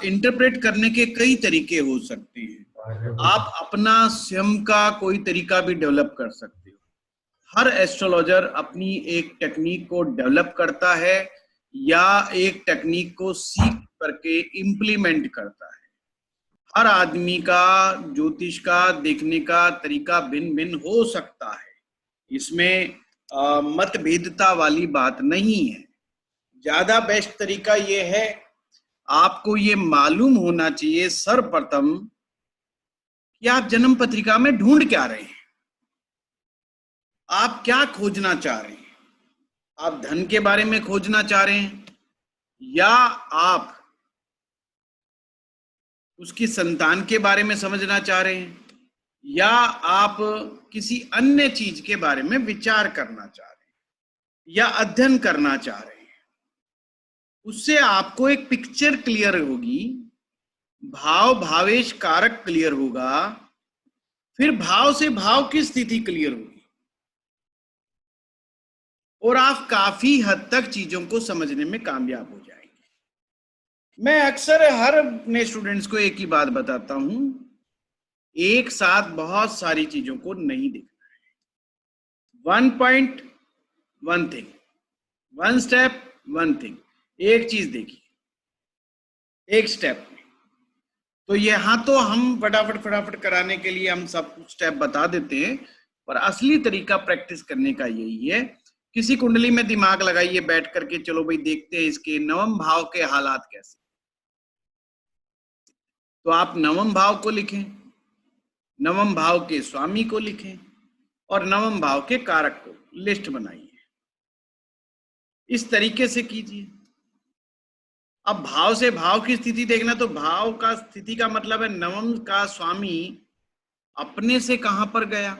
Interpret करने के कई तरीके हो सकते हैं। आप अपना स्वयं का कोई तरीका भी डेवलप कर सकते हो। हर एस्ट्रोलॉजर अपनी एक टेक्निक को डेवलप करता है या एक टेक्निक को सीख करके इम्प्लीमेंट करता है। हर आदमी का ज्योतिष का देखने का तरीका भिन्न भिन्न हो सकता है, इसमें मतभेदता वाली बात नहीं है। ज्यादा बेस्ट तरीका ये है, आपको ये मालूम होना चाहिए सर्वप्रथम कि आप जन्म पत्रिका में ढूंढ क्या रहे हैं, आप क्या खोजना चाह रहे हैं। आप धन के बारे में खोजना चाह रहे हैं या आप उसकी संतान के बारे में समझना चाह रहे हैं या आप किसी अन्य चीज के बारे में विचार करना चाह रहे हैं या अध्ययन करना चाह रहे हैं। उससे आपको एक पिक्चर क्लियर होगी, भाव भावेश कारक क्लियर होगा, फिर भाव से भाव की स्थिति क्लियर होगी और आप काफी हद तक चीजों को समझने में कामयाब हो जाएंगे। मैं अक्सर हर अपने स्टूडेंट्स को एक ही बात बताता हूं, एक साथ बहुत सारी चीजों को नहीं देखना है। 1 पॉइंट 1 थिंग, 1 स्टेप 1 थिंग, एक चीज देखिए एक स्टेप में। तो यहां तो हम फटाफट कराने के लिए हम सब स्टेप बता देते हैं, पर असली तरीका प्रैक्टिस करने का यही है। किसी कुंडली में दिमाग लगाइए बैठ करके, चलो भाई देखते हैं इसके नवम भाव के हालात कैसे। तो आप नवम भाव को लिखें, नवम भाव के स्वामी को लिखें और नवम भाव के कारक को लिस्ट बनाइए। इस तरीके से कीजिए। अब भाव से भाव की स्थिति देखना, तो भाव का स्थिति का मतलब है नवम का स्वामी अपने से कहां पर गया,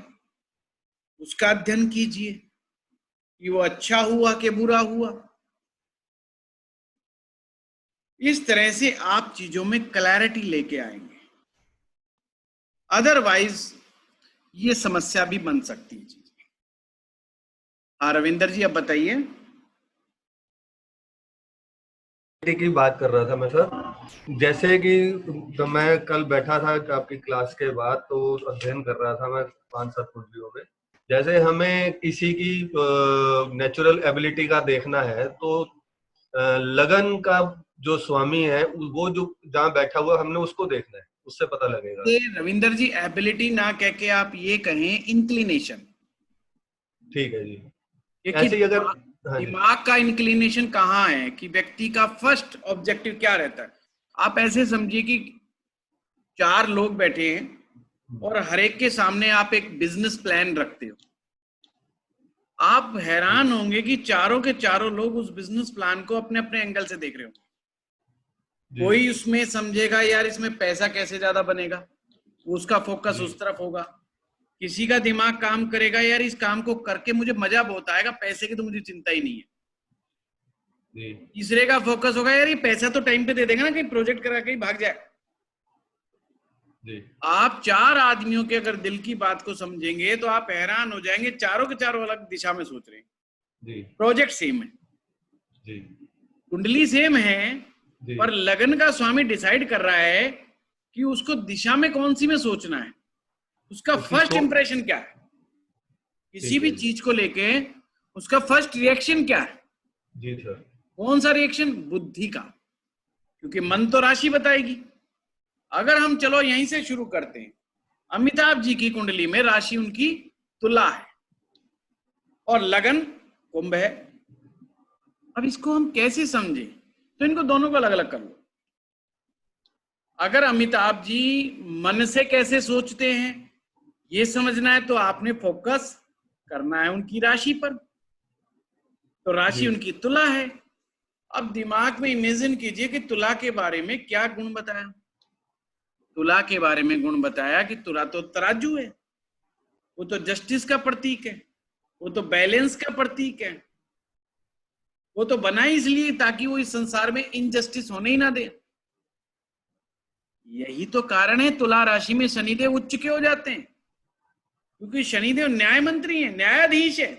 उसका अध्ययन कीजिए कि वो अच्छा हुआ कि बुरा हुआ। इस तरह से आप चीजों में क्लैरिटी लेके आएंगे, अदरवाइज ये समस्या भी बन सकती है चीजें। हाँ रविंदर जी, अब बताइए। की बात कर रहा था मैं सर, जैसे कि तो मैं कल बैठा था आपकी क्लास के बाद, तो अध्ययन कर रहा था मैं 5-7 कुंडलियों में। जैसे हमें किसी की नेचुरल एबिलिटी का देखना है, तो लगन का जो स्वामी है वो जो जहाँ बैठा हुआ हमने उसको देखना है, उससे पता लगेगा। रविंदर जी, एबिलिटी ना कह के आप ये कहें इंक्लिनेशन। ठीक है जी। ऐसे ही अगर दिमाग का इंक्लिनेशन कहाँ है कि व्यक्ति का फर्स्ट ऑब्जेक्टिव क्या रहता है। आप ऐसे समझिए कि 4 लोग बैठे हैं और हर एक के सामने आप एक बिजनेस प्लान रखते हो। आप हैरान होंगे कि चारों के चारों लोग उस बिजनेस प्लान को अपने अपने एंगल से देख रहे होंगे। कोई उसमें समझेगा यार इसमें पैसा कैसे ज्यादा बनेगा, उसका फोकस उस तरफ होगा। किसी का दिमाग काम करेगा यार इस काम को करके मुझे मजा बहुत आएगा, पैसे की तो मुझे चिंता ही नहीं है। तीसरे का फोकस होगा यार ये पैसा तो टाइम पे दे देगा ना, कहीं प्रोजेक्ट करा के ही भाग जाए। आप 4 आदमियों के अगर दिल की बात को समझेंगे तो आप हैरान हो जाएंगे, चारों के चारों अलग दिशा में सोच रहे हैं। प्रोजेक्ट सेम है, कुंडली सेम है, पर लगन का स्वामी डिसाइड कर रहा है कि उसको दिशा में कौन सी में सोचना है। उसका फर्स्ट इंप्रेशन क्या है किसी भी चीज को लेके, उसका फर्स्ट रिएक्शन क्या है। जी सर। कौन सा रिएक्शन? बुद्धि का, क्योंकि मन तो राशि बताएगी। अगर हम चलो यहीं से शुरू करते हैं, अमिताभ जी की कुंडली में राशि उनकी तुला है और लगन कुंभ है। अब इसको हम कैसे समझें? तो इनको दोनों को अलग अलग कर लो। अगर अमिताभ जी मन से कैसे सोचते हैं ये समझना है, तो आपने फोकस करना है उनकी राशि पर। तो राशि उनकी तुला है। अब दिमाग में इमेजिन कीजिए कि तुला के बारे में क्या गुण बताया। तुला के बारे में गुण बताया कि तुला तो तराजू है, वो तो जस्टिस का प्रतीक है, वो तो बैलेंस का प्रतीक है। वो तो बना ही इसलिए ताकि वो इस संसार में इनजस्टिस होने ही ना दे। यही तो कारण है तुला राशि में शनिदेव उच्च के हो जाते हैं, क्योंकि शनिदेव न्याय मंत्री है, न्यायाधीश है।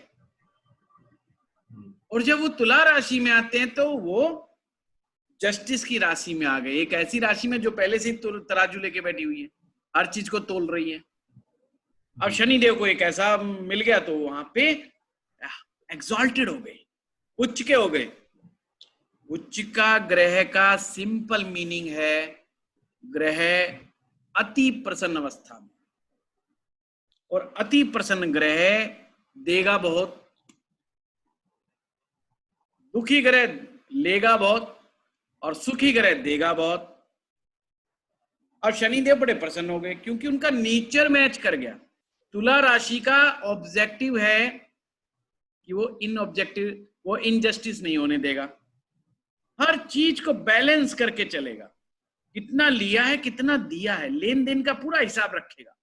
और जब वो तुला राशि में आते हैं तो वो जस्टिस की राशि में आ गए, एक ऐसी राशि में जो पहले से ही तराजू लेके बैठी हुई है, हर चीज को तोल रही है। अब शनिदेव को एक ऐसा मिल गया तो वहां पे एग्जॉल्टेड हो गए, उच्च के हो गए। उच्च का ग्रह का सिंपल मीनिंग है ग्रह अति प्रसन्न अवस्था में, और अति प्रसन्न ग्रह देगा बहुत, दुखी ग्रह लेगा बहुत, और सुखी ग्रह देगा बहुत। और शनिदेव बड़े प्रसन्न हो गए क्योंकि उनका नेचर मैच कर गया। तुला राशि का ऑब्जेक्टिव है कि वो इनजस्टिस नहीं होने देगा, हर चीज को बैलेंस करके चलेगा, कितना लिया है कितना दिया है, लेन देन का पूरा हिसाब रखेगा।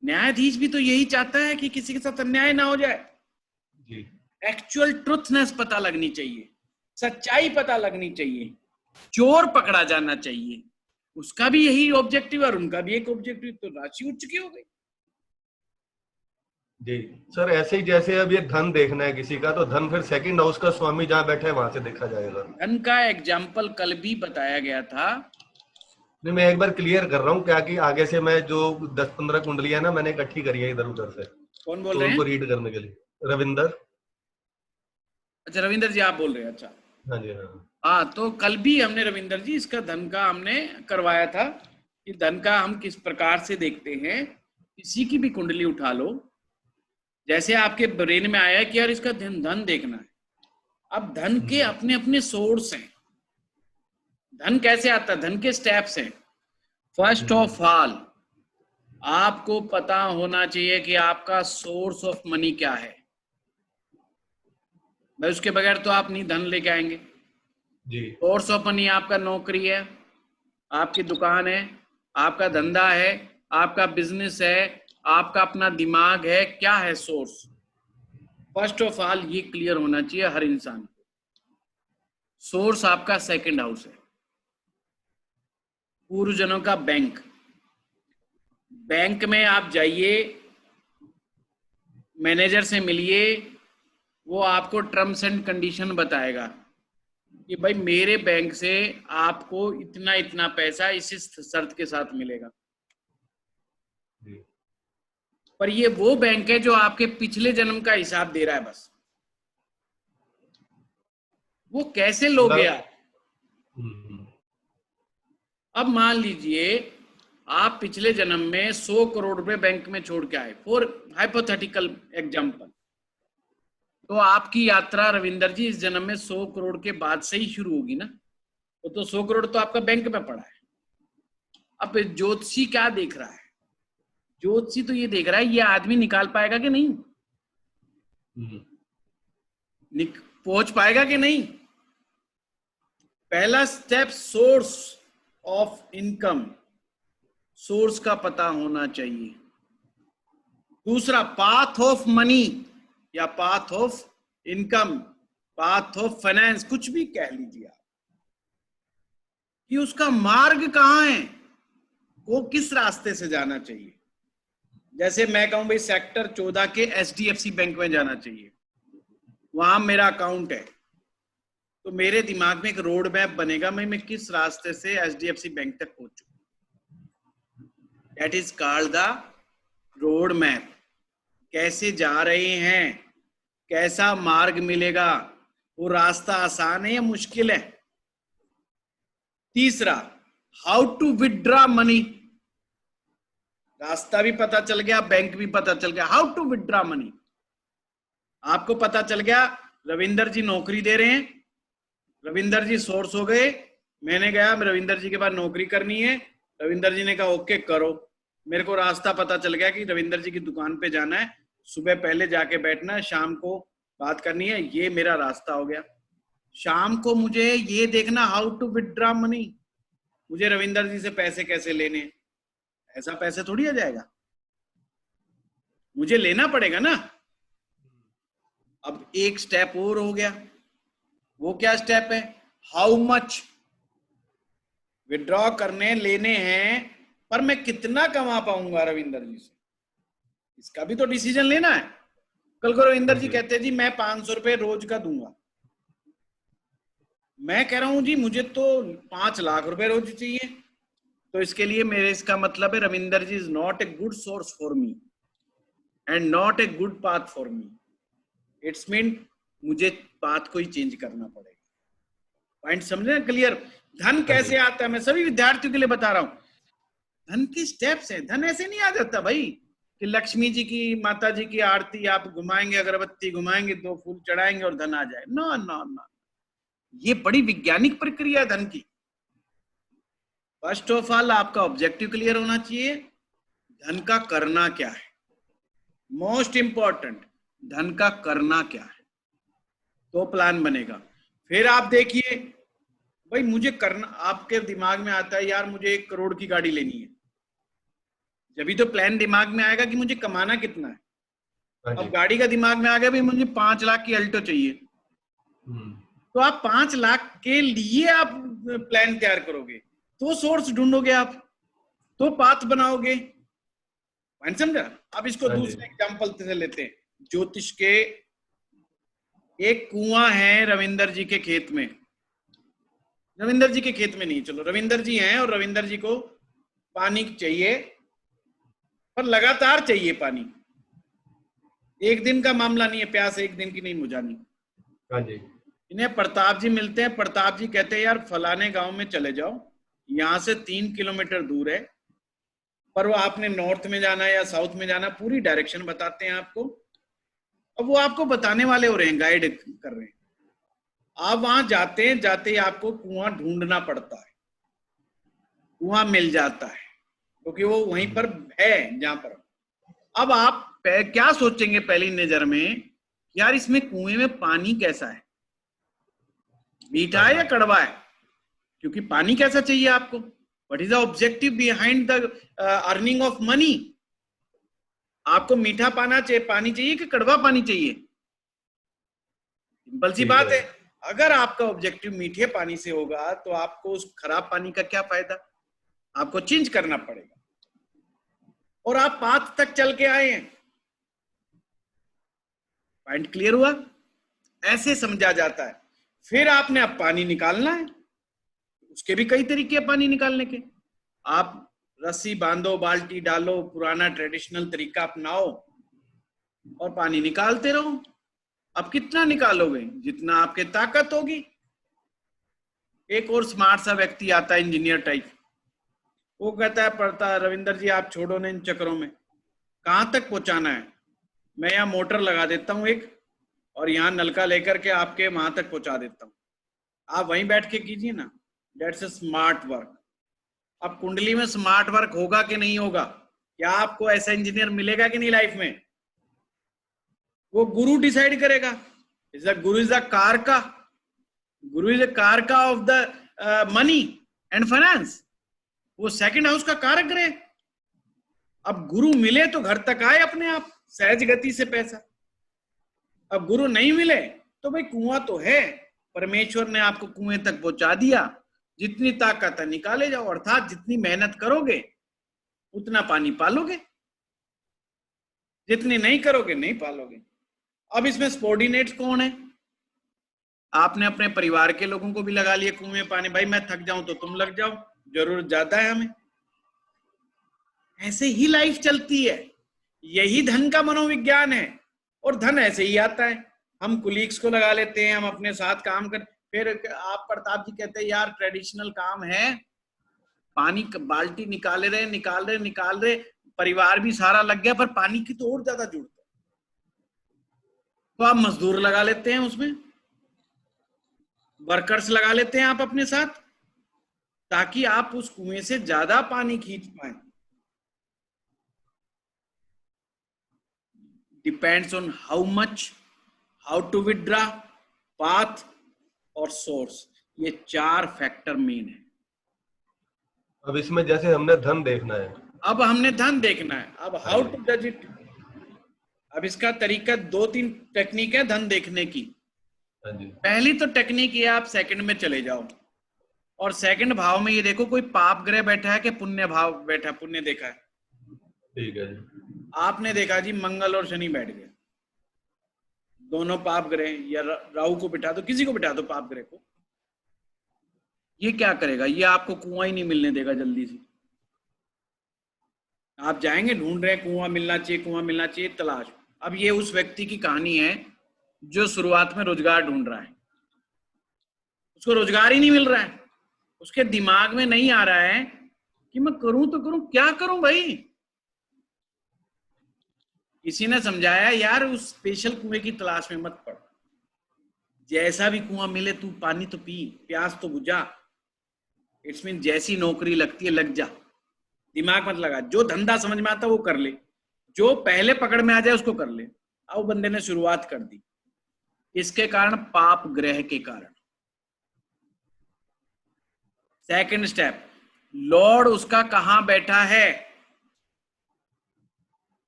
न्यायाधीश भी तो यही चाहता है कि किसी के साथ अन्याय ना हो जाए, एक्चुअल ट्रुथनेस पता लगनी चाहिए, सच्चाई पता लगनी चाहिए, चोर पकड़ा जाना चाहिए, उसका भी यही ऑब्जेक्टिव और उनका भी एक ऑब्जेक्टिव। तो राशि उच्च की हो गई। जी सर, ऐसे ही जैसे अब ये धन देखना है किसी का, तो धन फिर सेकंड हाउस का स्वामी जहाँ बैठा है वहां से देखा जाएगा। धन का एग्जाम्पल कल भी बताया गया था। नहीं, मैं एक बार क्लियर कर रहा हूँ क्या कि आगे से मैं जो 10-15 कुंडलियां ना मैंने इकट्ठी करी है इधर उधर से, कौन बोल तो रहे हैं? उनको रीड करने के लिए रविंदर। अच्छा, रविंदर जी आप बोल रहे हैं? अच्छा हाँ जी, हाँ हाँ, तो कल भी हमने रविंदर जी इसका धन का हमने करवाया था कि धन का हम किस प्रकार से देखते हैं। किसी की भी कुंडली उठा लो, जैसे आपके ब्रेन में आया कि यार इसका धन देखना है। अब धन के अपने अपने सोर्स हैं। धन कैसे आता है? धन के स्टेप्स हैं। फर्स्ट ऑफ ऑल आपको पता होना चाहिए कि आपका सोर्स ऑफ मनी क्या है। भाई उसके बगैर तो आप नहीं धन लेके आएंगे जी। सोर्स ऑफ मनी आपका नौकरी है, आपकी दुकान है, आपका धंधा है, आपका बिजनेस है, आपका अपना दिमाग है, क्या है सोर्स? फर्स्ट ऑफ ऑल ये क्लियर होना चाहिए हर इंसान को। सोर्स आपका सेकंड हाउस है, पूर्वजनों का बैंक। बैंक में आप जाइए, मैनेजर से मिलिए, वो आपको टर्म्स एंड कंडीशन बताएगा कि भाई मेरे बैंक से आपको इतना इतना पैसा इस शर्त के साथ मिलेगा। पर ये वो बैंक है जो आपके पिछले जन्म का हिसाब दे रहा है बस। वो कैसे लोगे आप? अब मान लीजिए आप पिछले जन्म में 100 करोड़ रुपए बैंक में छोड़ के आए, फॉर हाइपोथेटिकल एग्जांपल। तो आपकी यात्रा रविंदर जी इस जन्म में 100 करोड़ के बाद से ही शुरू होगी ना। तो 100 करोड़ तो आपका बैंक में पड़ा है। अब ज्योतिषी क्या देख रहा है? ज्योतिषी तो ये देख रहा है ये आदमी निकाल पाएगा कि नहीं, पहुंच पाएगा कि नहीं। पहला step source of income, source का पता होना चाहिए। दूसरा पाथ ऑफ मनी या path of income, path of finance, कुछ भी कह लीजिए आप, कि उसका मार्ग कहां है, वो किस रास्ते से जाना चाहिए। जैसे मैं कहूं भाई सेक्टर 14 के HDFC बैंक में जाना चाहिए, वहां मेरा अकाउंट है, तो मेरे दिमाग में एक रोड मैप बनेगा, मैं किस रास्ते से HDFC बैंक तक पहुंचू। That is called the road map. कैसे जा रहे हैं, कैसा मार्ग मिलेगा, वो रास्ता आसान है या मुश्किल है। तीसरा हाउ टू विथड्रॉ मनी, रास्ता भी पता चल गया, बैंक भी पता चल गया। हाउ टू विथड्रॉ मनी आपको पता चल गया। रविंदर जी नौकरी दे रहे हैं, रविंदर जी सोर्स हो गए। मैंने गया रविंदर जी के पास नौकरी करनी है, रविंदर जी ने कहा ओके करो। मेरे को रास्ता पता चल गया कि रविंदर जी की दुकान पे जाना है, सुबह पहले जाके बैठना है, शाम को बात करनी है, ये मेरा रास्ता हो गया। शाम को मुझे ये देखना हाउ टू विथड्रॉ मनी, मुझे रविंदर जी से पैसे कैसे लेने। ऐसा पैसे थोड़ी आ जाएगा, मुझे लेना पड़ेगा ना। अब एक स्टेप और हो गया, वो क्या स्टेप है? हाउ मच विड्रॉ करने लेने हैं, पर मैं कितना कमा पाऊंगा रविंदर जी से, इसका भी तो डिसीजन लेना है। कल को रविंदर जी कहते हैं जी मैं 500 रुपए रोज का दूंगा, मैं कह रहा हूं जी मुझे तो 5 लाख रुपए रोज चाहिए, तो इसके लिए मेरे इसका मतलब है Ravinder ji is not a good source for me and not a good path for me. It's mean मुझे पाथ को ही चेंज करना पड़ेगा। पॉइंट समझे ना क्लियर? धन कैसे आता है मैं सभी विद्यार्थियों के लिए बता रहा हूं। धन के स्टेप्स हैं, धन ऐसे नहीं आ जाता भाई कि लक्ष्मी जी की माता जी की आरती आप घुमाएंगे, अगरबत्ती घुमाएंगे, 2 फूल चढ़ाएंगे और धन आ जाए। नो नो नो, ये बड़ी वैज्ञानिक प्रक्रिया है धन की। फर्स्ट ऑफ ऑल आपका ऑब्जेक्टिव क्लियर होना चाहिए, धन का करना क्या है, मोस्ट इंपॉर्टेंट, धन का करना क्या है, तो प्लान बनेगा। फिर आप देखिए भाई मुझे करना, आपके दिमाग में आता है यार मुझे 1 करोड़ की गाड़ी लेनी है, जब तो प्लान दिमाग में आएगा कि मुझे कमाना कितना है। अब गाड़ी का दिमाग में आ गया भाई मुझे 5 लाख की अल्टो चाहिए, तो आप 5 लाख के लिए आप प्लान तैयार करोगे, तो सोर्स ढूंढोगे आप, तो पाथ बनाओगे। समझा? अब इसको दूसरे एग्जांपल से लेते हैं, ज्योतिष के। एक कुआं है रविंदर जी के खेत में, रविंदर जी के खेत में नहीं, चलो रविंदर जी हैं और रविंदर जी को पानी चाहिए, पर लगातार चाहिए पानी, एक दिन का मामला नहीं है, प्यास एक दिन की नहीं बुझानी। हाँ जी। इन्हें प्रताप जी मिलते हैं, प्रताप जी कहते हैं यार फलाने गांव में चले जाओ, यहां से 3 किलोमीटर दूर है, पर वो आपने नॉर्थ में जाना है या साउथ में जाना, पूरी डायरेक्शन बताते हैं आपको। अब वो आपको बताने वाले हो रहे हैं, गाइड कर रहे हैं। आप वहां जाते ही आपको कुआं ढूंढना पड़ता है, कुआं मिल जाता है क्योंकि वो वहीं पर है जहां पर। अब आप क्या सोचेंगे पहली नजर में, यार इसमें कुएं में पानी कैसा है, मीठा है या कड़वा है? क्योंकि पानी कैसा चाहिए आपको, what is the objective behind the earning of money? आपको मीठा पानी चाहिए कि कड़वा पानी चाहिए? सिंपल सी बात है, अगर आपका ऑब्जेक्टिव मीठे पानी से होगा तो आपको उस खराब पानी का क्या फायदा, आपको चेंज करना पड़ेगा। और आप पाथ तक चल के आए हैं, पॉइंट क्लियर हुआ? ऐसे समझा जाता है। फिर आपने अब पानी निकालना है, उसके भी कई तरीके हैं पानी निकालने के। आप रस्सी बांधो, बाल्टी डालो, पुराना ट्रेडिशनल तरीका अपनाओ और पानी निकालते रहो। अब कितना निकालोगे, जितना आपके ताकत होगी। एक और स्मार्ट सा व्यक्ति आता है, इंजीनियर टाइप, वो कहता है पढ़ता रविंदर जी आप छोड़ो ना इन चक्करों में, कहां तक पहुंचाना है, मैं यहाँ मोटर लगा देता हूं एक, और यहाँ नलका लेकर के आपके वहां तक पहुंचा देता हूं, आप वहीं बैठ के कीजिए ना। That's a smart work. अब कुंडली में स्मार्ट वर्क होगा कि नहीं होगा, क्या आपको ऐसा इंजीनियर मिलेगा कि नहीं लाइफ में, वो गुरु डिसाइड करेगा। गुरु इज द कारका, गुरु इज द कारका of the money and finance, वो सेकंड हाउस का कारक रहे। अब गुरु मिले तो घर तक आए अपने आप सहज गति से पैसा, अब गुरु नहीं मिले तो भाई कुआं तो है, परमेश्वर ने आपको कुएं तक पहुंचा दिया, जितनी ताकत है निकाले जाओ, अर्थात जितनी मेहनत करोगे उतना पानी पालोगे, जितनी नहीं करोगे नहीं पालोगे। अब इसमें सबॉर्डिनेट्स कौन है? आपने अपने परिवार के लोगों को भी लगा लिया कुएं में पानी, भाई मैं थक जाऊं तो तुम लग जाओ, जरूरत ज्यादा है हमें। ऐसे ही लाइफ चलती है, यही धन का मनोविज्ञान है। और धन ऐसे ही आता है, हम कुलीग्स को लगा लेते हैं, हम अपने साथ काम कर, फिर आप प्रताप जी कहते हैं यार ट्रेडिशनल काम है, पानी बाल्टी निकाल रहे, परिवार भी सारा लग गया, पर पानी की तो और ज्यादा जरूरत है, तो आप मजदूर लगा लेते हैं, उसमें वर्कर्स लगा लेते हैं आप अपने साथ, ताकि आप उस कुएं से ज्यादा पानी खींच पाए। Depends on how much, how to withdraw, path और सोर्स, ये 4 फैक्टर मेन है। अब इसमें जैसे हमने धन देखना है, अब हमने धन देखना है, अब हाउ टू डज इट। अब इसका तरीका 2-3 टेक्निक है धन देखने की। पहली तो टेक्निक ये, आप सेकंड में चले जाओ और सेकंड भाव में ये देखो कोई पाप ग्रह बैठा है कि पुण्य भाव बैठा, पुण्य देखा है, ठीक है। आपने देखा जी मंगल और शनि बैठ गए, दोनों पाप ग्रह, या राहु को बिठा दो, किसी को बिठा दो पाप ग्रह को, ये क्या करेगा? ये आपको कुआं ही नहीं मिलने देगा जल्दी से। आप जाएंगे, ढूंढ रहे हैं कुआं मिलना चाहिए, कुआं मिलना चाहिए, तलाश। अब ये उस व्यक्ति की कहानी है जो शुरुआत में रोजगार ढूंढ रहा है, उसको रोजगार ही नहीं मिल रहा है, उसके दिमाग में नहीं आ रहा है कि मैं करूं तो करूं, क्या करूं भाई। किसी ने समझाया यार उस स्पेशल कुएं की तलाश में मत पड़, जैसा भी कुआं मिले तू पानी तो पी, प्यास तो बुझा। इट्स मीन जैसी नौकरी लगती है लग जा, दिमाग मत लगा, जो धंधा समझ में आता वो कर ले, जो पहले पकड़ में आ जाए उसको कर ले। अब बंदे ने शुरुआत कर दी, इसके कारण पाप ग्रह के कारण। सेकंड स्टेप, लॉर्ड उसका कहां बैठा है?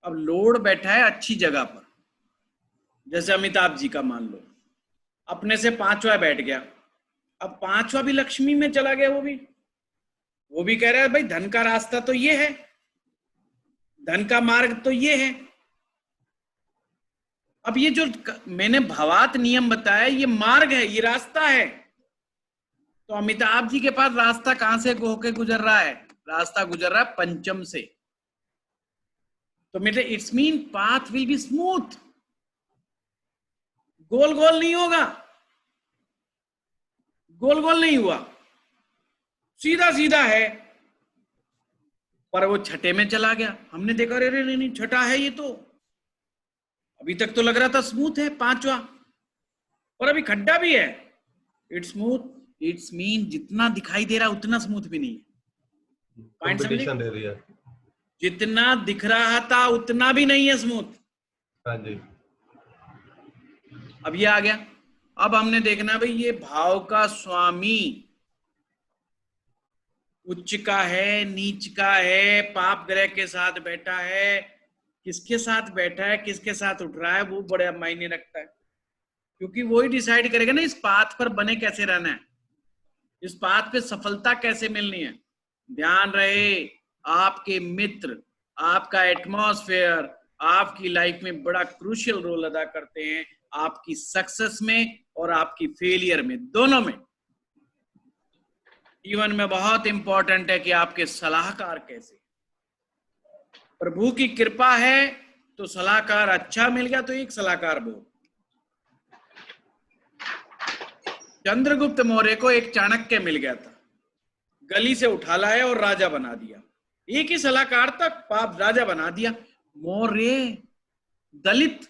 अब लॉर्ड बैठा है अच्छी जगह पर, जैसे अमिताभ जी का मान लो, अपने से 5वां बैठ गया। अब 5वां भी लक्ष्मी में चला गया, वो भी कह रहा है भाई धन का रास्ता तो ये है, धन का मार्ग तो ये है। अब ये जो मैंने भवात नियम बताया, ये मार्ग है, ये रास्ता है। तो अमिताभ जी के पास रास्ता कहां से होके गुजर रहा है? रास्ता गुजर रहा है पंचम से। तो मेरे it's mean path will be smooth, गोल गोल नहीं होगा, गोल गोल नहीं हुआ, सीधा सीधा है। पर वो छठे में चला गया, हमने देखा अरे नहीं छठा है ये तो, अभी तक तो लग रहा था स्मूथ है 5वां, और अभी खड्डा भी है। इट्स स्मूथ, इट्स मीन जितना दिखाई दे रहा उतना स्मूथ भी नहीं है। पॉइंट समझे? जितना दिख रहा था उतना भी नहीं है स्मूथ। हाँ जी। अब ये आ गया। अब हमने देखना भाई ये भाव का स्वामी उच्च का है, नीच का है, पाप ग्रह के साथ बैठा है, किसके साथ बैठा है, किसके साथ उठ रहा है, वो बड़ा मायने रखता है, क्योंकि वो ही डिसाइड करेगा ना इस पाथ पर बने कैसे रहना है, इस पाथ पे सफलता कैसे मिलनी है। ध्यान रहे, आपके मित्र, आपका एटमॉस्फेयर आपकी लाइफ में बड़ा क्रूशियल रोल अदा करते हैं, आपकी सक्सेस में और आपकी फेलियर में, दोनों में। जीवन में बहुत इंपॉर्टेंट है कि आपके सलाहकार कैसे। प्रभु की कृपा है तो सलाहकार अच्छा मिल गया तो एक सलाहकार बहुत। चंद्रगुप्त मौर्य को एक चाणक्य मिल गया था, गली से उठा लाया और राजा बना दिया। एक ही सलाहकार तक पाप राजा बना दिया। मौर्य दलित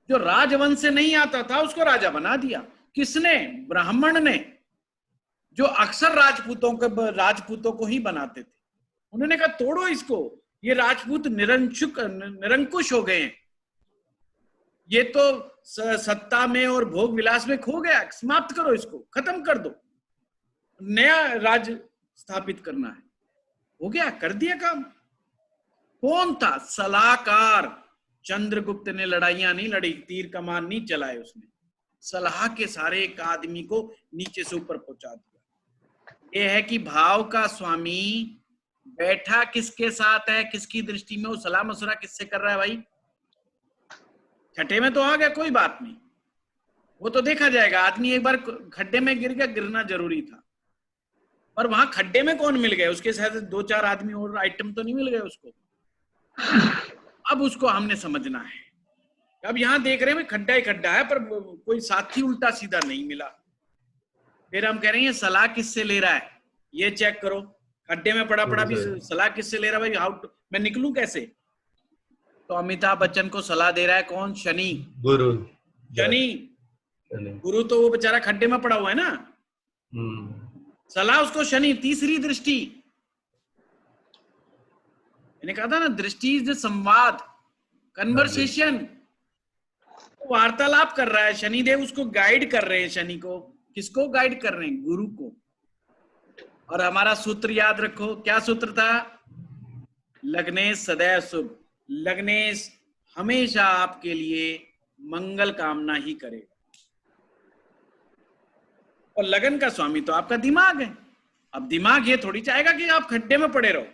जो राजवंश से नहीं आता था उसको राजा बना दिया। किसने? ब्राह्मण ने, जो अक्सर राजपूतों को ही बनाते थे। उन्होंने कहा तोड़ो इसको, ये राजपूत निरंकुश हो गए हैं, ये तो सत्ता में और भोग विलास में खो गया, समाप्त करो इसको, खत्म कर दो, नया राज स्थापित करना है। हो गया, कर दिया काम। कौन था? सलाहकार। चंद्रगुप्त ने लड़ाइयां नहीं लड़ी, तीर कमान नहीं चलाए, उसने सलाह के सारे एक आदमी को नीचे से ऊपर पहुंचा दिया। यह है कि भाव का स्वामी बैठा किसके साथ है, किसकी दृष्टि में, वो सलाह मशुरा किससे कर रहा है भाई। छठे में तो आ गया, कोई बात नहीं, वो तो देखा जाएगा। आदमी एक बार खड्डे में गिर गया, गिरना जरूरी था, पर वहां खड्डे में कौन मिल गए उसके साथ? 2-4 आदमी और आइटम तो नहीं मिल गए उसको। अब उसको हमने समझना है। अब यहां देख रहे हैं खड्डा ही खड्डा है, पर कोई साथी उल्टा सीधा नहीं मिला। फिर हम कह रहे हैं सलाह किससे ले रहा है, ये चेक करो। खड्डे में पड़ा पड़ा भी सलाह किससे ले रहा है भाई? हाउ मैं निकलूं कैसे? तो अमिताभ बच्चन को सलाह दे रहा है कौन? शनि, गुरु। शनि, गुरु तो वो बेचारा खड्डे में पड़ा हुआ है ना, सलाह उसको शनि। तीसरी दृष्टि, मैंने कहा था ना, दृष्टि इज संवाद, कन्वर्सेशन, वार्तालाप कर रहा है। शनिदेव उसको गाइड कर रहे हैं। शनि को, किसको गाइड कर रहे हैं? गुरु को। और हमारा सूत्र याद रखो, क्या सूत्र था? लग्नेश सदैव शुभ। लग्नेश हमेशा आपके लिए मंगल कामना ही करेगा। और लगन का स्वामी तो आपका दिमाग है। अब दिमाग ये थोड़ी चाहेगा कि आप खड्डे में पड़े रहो।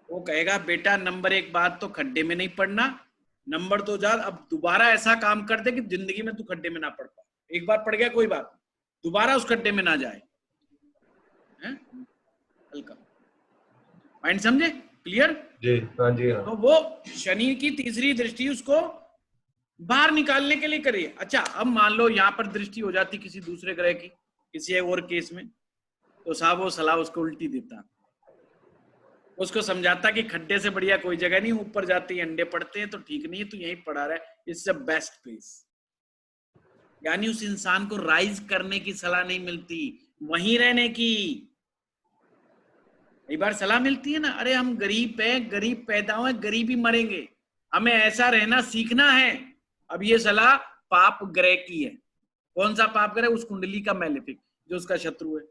वो कहेगा बेटा नंबर 1 बात तो खड्डे में नहीं पड़ना, नंबर 2 जा अब दोबारा ऐसा काम कर दे कि जिंदगी में तू खड्डे में ना पड़ पा। एक बार पड़ गया कोई बात, दोबारा उस गड्ढे में ना जाए। हल्का पॉइंट समझे? क्लियर? जी हाँ जी हाँ। तो वो शनि की तीसरी दृष्टि उसको बाहर निकालने के लिए करी। अच्छा, अब मान लो यहाँ पर दृष्टि हो जाती किसी दूसरे ग्रह की, किसी एक और केस में, तो साहब वो सलाह उसको उल्टी देता, उसको समझाता कि खड्डे से बढ़िया कोई जगह नहीं, ऊपर जाते ही अंडे पड़ते हैं तो ठीक नहीं है, तो यहीं पड़ा रहा है, इट्स द बेस्ट प्लेस। यानी उस इंसान को राइज करने की सलाह नहीं मिलती, वहीं रहने की। कई बार सलाह मिलती है ना, अरे हम गरीब हैं, गरीब पैदा हुए, गरीब ही मरेंगे, हमें ऐसा रहना सीखना है। अब ये सलाह पाप ग्रह की है। कौन सा पाप ग्रह? उस कुंडली का मैलेफिक, जो उसका शत्रु है।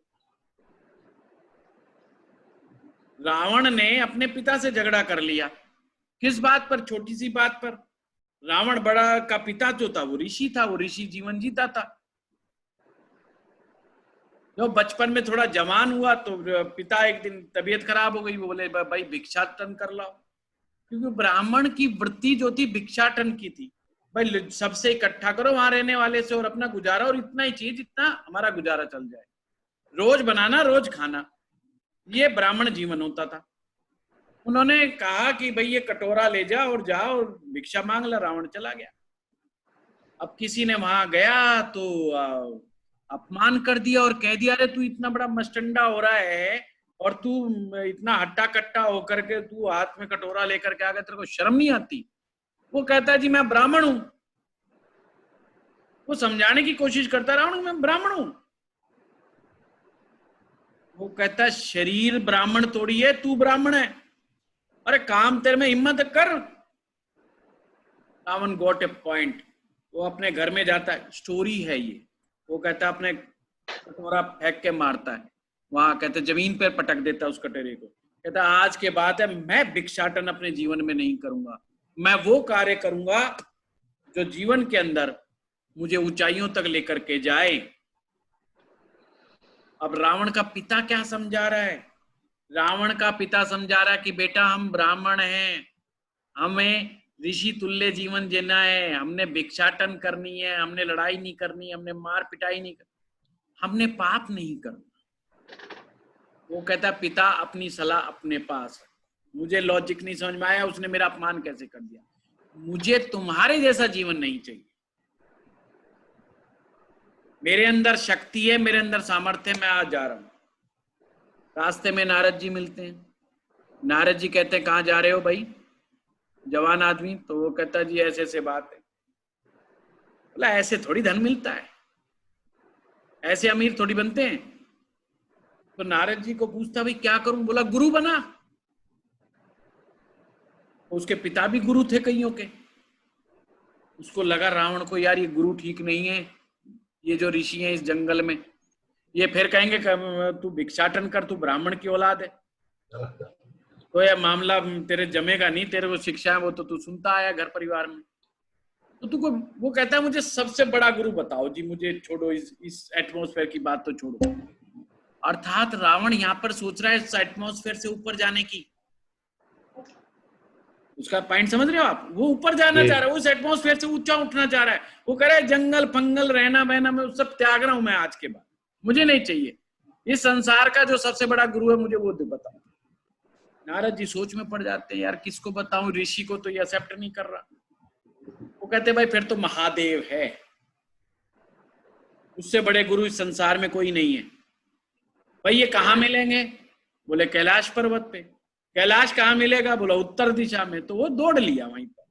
रावण ने अपने पिता से झगड़ा कर लिया, किस बात पर? छोटी सी बात पर। रावण बड़ा का पिता जो था वो ऋषि था, वो ऋषि जीवन जीता था। जब बचपन में थोड़ा जवान हुआ तो पिता एक दिन तबीयत खराब हो गई, वो बोले भाई भिक्षाटन कर लाओ, क्योंकि ब्राह्मण की वृत्ति जो थी भिक्षाटन की थी। भाई सबसे इकट्ठा करो वहां रहने वाले से और अपना गुजारा, और इतना ही चाहिए जितना हमारा गुजारा चल जाए, रोज बनाना रोज खाना, ये ब्राह्मण जीवन होता था। उन्होंने कहा कि भाई ये कटोरा ले जा और जा और भिक्षा मांग ला। रावण चला गया। अब किसी ने वहां गया तो अपमान कर दिया और कह दिया, अरे तू इतना बड़ा मस्टंडा हो रहा है और तू इतना हट्टा कट्टा होकर के तू हाथ में कटोरा लेकर के आ गया, तेरे को शर्म नहीं आती? वो कहता है जी मैं ब्राह्मण हूं। वो समझाने की कोशिश करता रावण, मैं ब्राह्मण हूं। वो कहता है शरीर ब्राह्मण तोड़ी है, तू ब्राह्मण है, अरे काम तेरे में हिम्मत कर। Ravan got a point. वो अपने घर में जाता है, स्टोरी है ये। वो कहता है अपने कटोरा फेंक के मारता है, वहां कहते जमीन पर पटक देता है उस कटोरे को। कहता आज के बाद है मैं भिक्षाटन अपने जीवन में नहीं करूंगा, मैं वो कार्य करूंगा जो जीवन के अंदर मुझे ऊंचाइयों तक लेकर के जाए। अब रावण का पिता क्या समझा रहा है? रावण का पिता समझा रहा है कि बेटा हम ब्राह्मण हैं, हमें ऋषि तुल्य जीवन जीना है, हमने भिक्षाटन करनी है, हमने लड़ाई नहीं करनी, हमने मार पिटाई नहीं करनी, हमने पाप नहीं करना। वो कहता पिता अपनी सलाह अपने पास। मुझे लॉजिक नहीं समझ में आया, उसने मेरा अपमान कैसे कर दिया। मुझे तुम्हारे जैसा जीवन नहीं चाहिए। मेरे अंदर शक्ति है, मेरे अंदर सामर्थ्य है, मैं आज जा रहा हूं। रास्ते में नारद जी मिलते हैं। नारद जी कहते हैं कहाँ जा रहे हो भाई, जवान आदमी? तो वो कहता जी ऐसे ऐसे बात है। बोला ऐसे थोड़ी धन मिलता है, ऐसे अमीर थोड़ी बनते हैं। तो नारद जी को पूछता भाई क्या करूं? बोला गुरु बना। उसके पिता भी गुरु थे कईयों के। उसको लगा रावण को यार ये गुरु ठीक नहीं है, ये जो ऋषि हैं इस जंगल में, ये फिर कहेंगे तू भिक्षाटन कर, तू ब्राह्मण की औलाद है, तो यह मामला तेरे जमेगा नहीं, तेरे को शिक्षा है वो तो तू सुनता आया घर परिवार में। तो तुमको वो कहता है मुझे सबसे बड़ा गुरु बताओ जी, मुझे छोड़ो इस एटमॉस्फेयर की बात तो छोड़ो। अर्थात रावण यहाँ पर सोच रहा है इस एटमॉस्फेयर से ऊपर जाने की। उसका पॉइंट समझ रहे हो आप? वो ऊपर जाना चाह रहा है, उस एटमॉस्फेयर से ऊंचा उठना चाह रहा है। वो कह रहा है जंगल फंगल रहना बहना मैं सब त्याग रहा हूं, मैं आज के बाद मुझे नहीं चाहिए। इस संसार का जो सबसे बड़ा गुरु है मुझे वो बताओ। नारद जी सोच में पड़ जाते हैं, यार किसको बताऊं, ऋषि को तो ये एक्सेप्ट नहीं कर रहा। वो कहते भाई फिर तो महादेव है, उससे बड़े गुरु इस संसार में कोई नहीं है। भाई ये कहाँ मिलेंगे? बोले कैलाश पर्वत पे। कैलाश कहाँ मिलेगा? बोला उत्तर दिशा में। तो वो दौड़ लिया वहीं पर।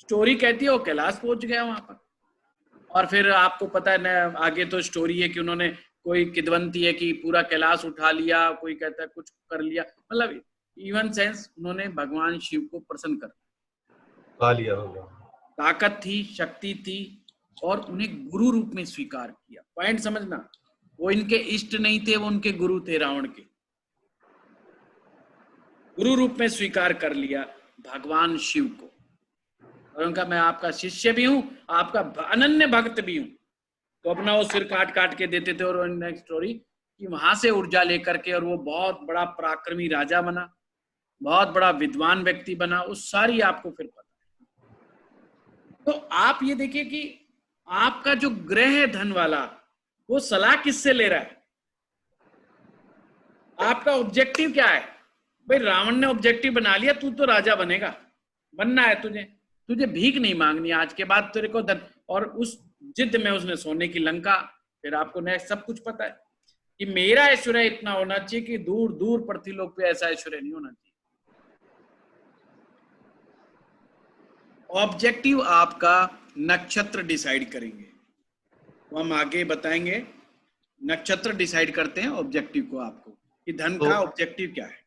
स्टोरी कहती है वो कैलाश पहुंच गया वहां पर। और फिर आपको पता है ना आगे तो स्टोरी है कि उन्होंने कोई किदवंती है कि पूरा कैलाश उठा लिया, कोई कहता है कुछ कर लिया, मतलब इवन सेंस उन्होंने भगवान शिव को प्रसन्न कर लिया। ताकत थी, शक्ति थी, और उन्हें गुरु रूप में स्वीकार किया। पॉइंट समझना, वो इनके इष्ट नहीं थे, वो उनके गुरु थे। रावण के गुरु रूप में स्वीकार कर लिया भगवान शिव को, और उनका मैं आपका शिष्य भी हूं, आपका अनन्य भक्त भी हूं। तो अपना वो सिर काट काट के देते थे। और नेक्स्ट स्टोरी कि वहां से ऊर्जा लेकर के और वो बहुत बड़ा पराक्रमी राजा बना, बहुत बड़ा विद्वान व्यक्ति बना, वो सारी आपको फिर पता है। तो आप ये देखिए कि आपका जो ग्रह है धन वाला, वो सलाह किससे ले रहा है? आपका ऑब्जेक्टिव क्या है? भाई रावण ने ऑब्जेक्टिव बना लिया, तू तो राजा बनेगा, बनना है तुझे, तुझे भीख नहीं मांगनी आज के बाद, तेरे को धन। और उस जिद में उसने सोने की लंका, फिर आपको नेक्स्ट सब कुछ पता है कि मेरा ऐश्वर्य इतना होना चाहिए कि दूर दूर पृथ्वीलोक पे ऐसा ऐश्वर्य नहीं होना चाहिए। ऑब्जेक्टिव आपका नक्षत्र डिसाइड करेंगे, तो हम आगे बताएंगे। नक्षत्र डिसाइड करते हैं ऑब्जेक्टिव को आपको, कि धन तो का ऑब्जेक्टिव क्या है।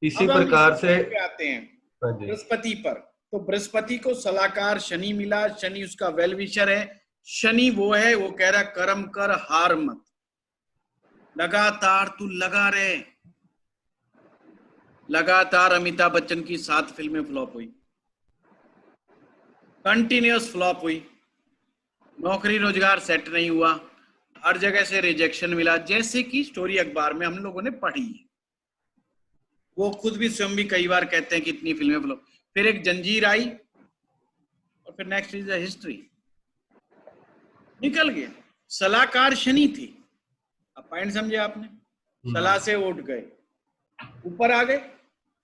इसी अब हम प्रकार से पे आते हैं हाँ जी, बृहस्पति पर। तो बृहस्पति को सलाहकार शनि मिला, शनि उसका वेल विशर है। शनि वो है, वो कह रहा कर्म कर, हार मत, लगातार तू लगा रहे। लगातार अमिताभ बच्चन की 7 फिल्में फ्लॉप हुई, कंटिन्यूअस फ्लॉप हुई, नौकरी रोजगार सेट नहीं हुआ, हर जगह से रिजेक्शन मिला, जैसे कि स्टोरी अखबार में हम लोगों ने पढ़ी है। वो खुद भी स्वयं भी कई बार कहते हैं कि इतनी फिल्में फ्लॉप। फिर एक जंजीर आई और फिर नेक्स्ट इज द हिस्ट्री, निकल गया। सलाहकार शनि थी, अब पॉइंट समझे आपने? सलाह से उठ गए, ऊपर आ गए,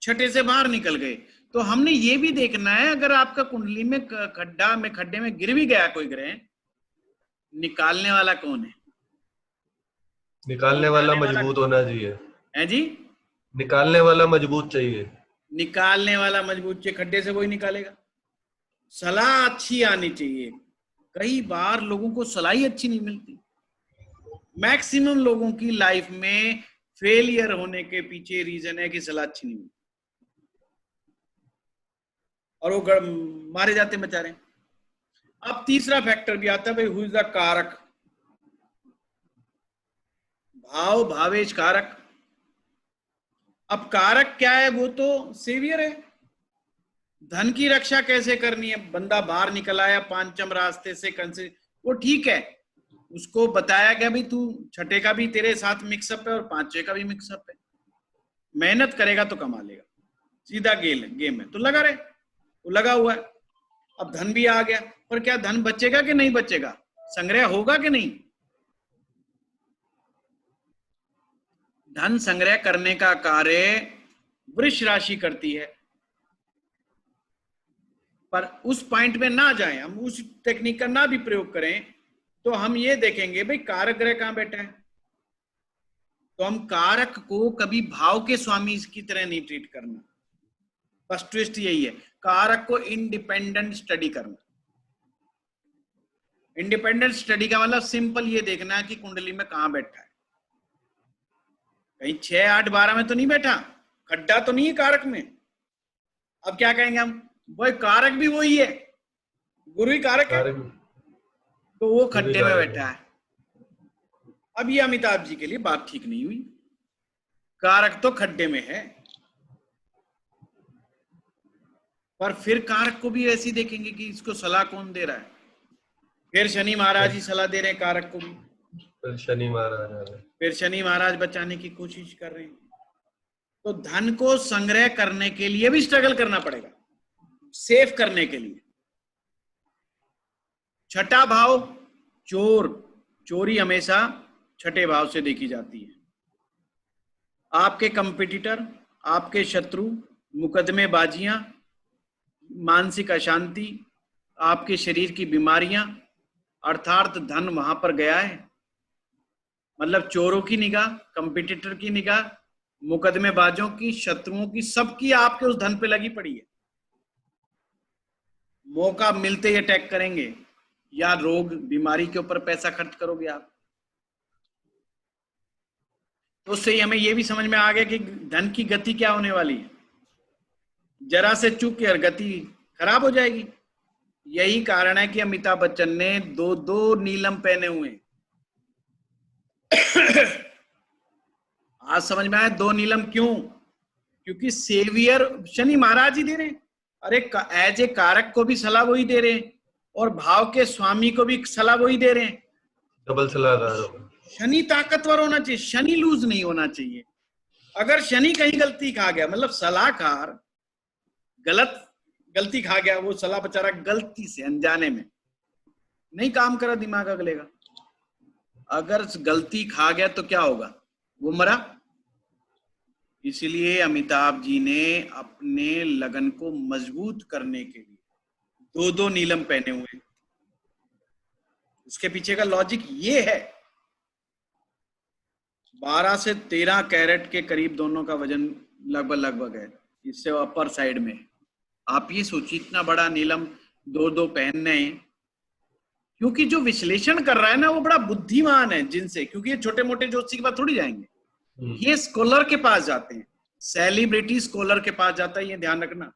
छठे से बाहर निकल गए। तो हमने ये भी देखना है, अगर आपका कुंडली में खड्डे में गिर भी गया कोई ग्रह, निकालने वाला कौन है? निकालने वाला मजबूत होना चाहिए। है जी, निकालने वाला मजबूत चाहिए। निकालने वाला मजबूत चाहिए, खड्डे से कोई निकालेगा। सलाह अच्छी आनी चाहिए। कई बार लोगों को सलाह ही अच्छी नहीं मिलती। मैक्सिमम लोगों की लाइफ में फेलियर होने के पीछे रीजन है कि सलाह अच्छी नहीं मिलती, और वो मारे जाते बेचारे। अब तीसरा फैक्टर भी आता है भाई, हु इज द कारक? भाव, भावेश, कारक। अब कारक क्या है? वो तो सेवियर है। धन की रक्षा कैसे करनी है? बंदा बाहर निकल आया पांचम रास्ते से, कंसे, वो ठीक है, उसको बताया गया भी तू छठे का भी तेरे साथ मिक्सअप है और पांचवे का भी मिक्सअप है, मेहनत करेगा तो कमा लेगा, सीधा गेम है, तो लगा रहे, वो लगा हुआ है। अब धन भी आ गया, पर क्या धन बचेगा कि नहीं बचेगा? संग्रह होगा कि नहीं? धन संग्रह करने का कार्य वृष राशि करती है। पर उस पॉइंट में ना जाएं, हम उस टेक्निक का ना भी प्रयोग करें, तो हम ये देखेंगे भाई कारक ग्रह कहां बैठा है। तो हम कारक को कभी भाव के स्वामी की तरह नहीं ट्रीट करना। फर्स्ट ट्विस्ट यही है, कारक को इंडिपेंडेंट स्टडी करना। इंडिपेंडेंट स्टडी का मतलब सिंपल ये देखना है कि कुंडली में कहां बैठा है। कहीं 6, 8, 12 में तो नहीं बैठा, खड्डा तो नहीं है कारक में। अब क्या कहेंगे हम? भाई कारक भी वही है, गुरु ही कारक है, तो वो खड्डे में बैठा है। अब ये अमिताभ जी के लिए बात ठीक नहीं हुई, कारक तो खड्डे में है। पर फिर कारक को भी ऐसी देखेंगे कि इसको सलाह कौन दे रहा है। फिर शनि महाराज ही सलाह दे रहे हैं कारक को भी, फिर शनि महाराज बचाने की कोशिश कर रहे हैं। तो धन को संग्रह करने के लिए भी स्ट्रगल करना पड़ेगा, सेफ करने के लिए। छठा भाव चोर, चोरी हमेशा छठे भाव से देखी जाती है। आपके कंपटीटर, आपके शत्रु, मुकदमेबाजियां, मानसिक अशांति, आपके शरीर की बीमारियां, अर्थात धन वहां पर गया है। मतलब चोरों की निगाह, कंपटीटर की निगाह, मुकदमेबाजों की, शत्रुओं की, सबकी आपके उस धन पे लगी पड़ी है। मौका मिलते ही अटैक करेंगे, या रोग बीमारी के ऊपर पैसा खर्च करोगे आप। तो उससे ही हमें यह भी समझ में आ गया कि धन की गति क्या होने वाली है। जरा से चूक कर गति खराब हो जाएगी। यही कारण है कि अमिताभ बच्चन ने 2 नीलम पहने हुए हैं। आज समझ में आया 2 नीलम क्यों? क्योंकि सेवियर शनि महाराज ही दे रहे हैं। अरे एज ए कारक को भी सलाह वही दे रहे हैं, और भाव के स्वामी को भी सलाह वही दे रहे हैं। डबल सलाह। शनि ताकतवर होना चाहिए, शनि लूज नहीं होना चाहिए। अगर शनि कहीं गलती खा गया, मतलब सलाहकार गलती खा गया, वो सलाह बेचारा गलती से अनजाने में नहीं काम करा, दिमाग अगले का, अगर गलती खा गया तो क्या होगा, वो मरा। इसलिए अमिताभ जी ने अपने लगन को मजबूत करने के लिए दो दो नीलम पहने हुए। उसके पीछे का लॉजिक ये है। 12 से 13 कैरेट के करीब दोनों का वजन लगभग है, इससे अपर साइड में। आप ये सोचिए इतना बड़ा नीलम दो दो पहनने, क्योंकि जो विश्लेषण कर रहा है ना वो बड़ा बुद्धिमान है जिनसे, क्योंकि ये छोटे मोटे ज्योतिषी के पास थोड़ी जाएंगे, ये स्कॉलर के पास जाते हैं, सेलिब्रिटी स्कॉलर के पास जाता है, ये ध्यान रखना।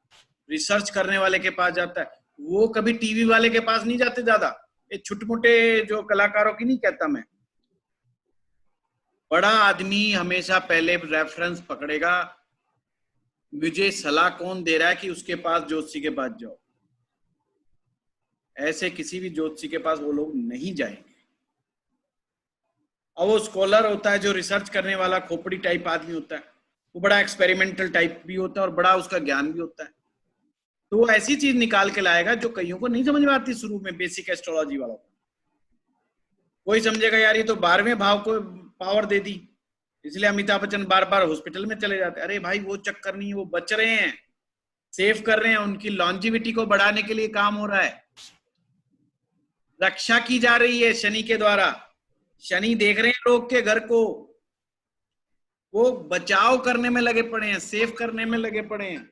रिसर्च करने वाले के पास जाता है, वो कभी टीवी वाले के पास नहीं जाते ज्यादा। ये छोटे मोटे जो कलाकारों की नहीं कहता मैं। बड़ा आदमी हमेशा पहले रेफरेंस पकड़ेगा, मुझे सलाह कौन दे रहा है कि उसके पास ज्योतिषी के पास जाओ। ऐसे किसी भी ज्योतिषी के पास वो लोग नहीं जाएंगे। और वो स्कॉलर होता है जो रिसर्च करने वाला, खोपड़ी टाइप आदमी होता है, वो बड़ा एक्सपेरिमेंटल टाइप भी होता है और बड़ा उसका ज्ञान भी होता है। तो वो ऐसी चीज निकाल के लाएगा जो कईयों को नहीं समझ में आती शुरू में, बेसिक एस्ट्रोलॉजी वाला। कोई समझेगा यार ये तो 12वें भाव को पावर दे दी, इसलिए अमिताभ बच्चन बार बार हॉस्पिटल में चले जाते। अरे भाई वो चक्कर नहीं है, वो बच रहे हैं, सेव कर रहे हैं, उनकी लॉन्जिविटी को बढ़ाने के लिए काम हो रहा है, रक्षा की जा रही है शनि के द्वारा। शनि देख रहे हैं लोग के घर को, वो बचाव करने में लगे पड़े हैं, सेव करने में लगे पड़े हैं।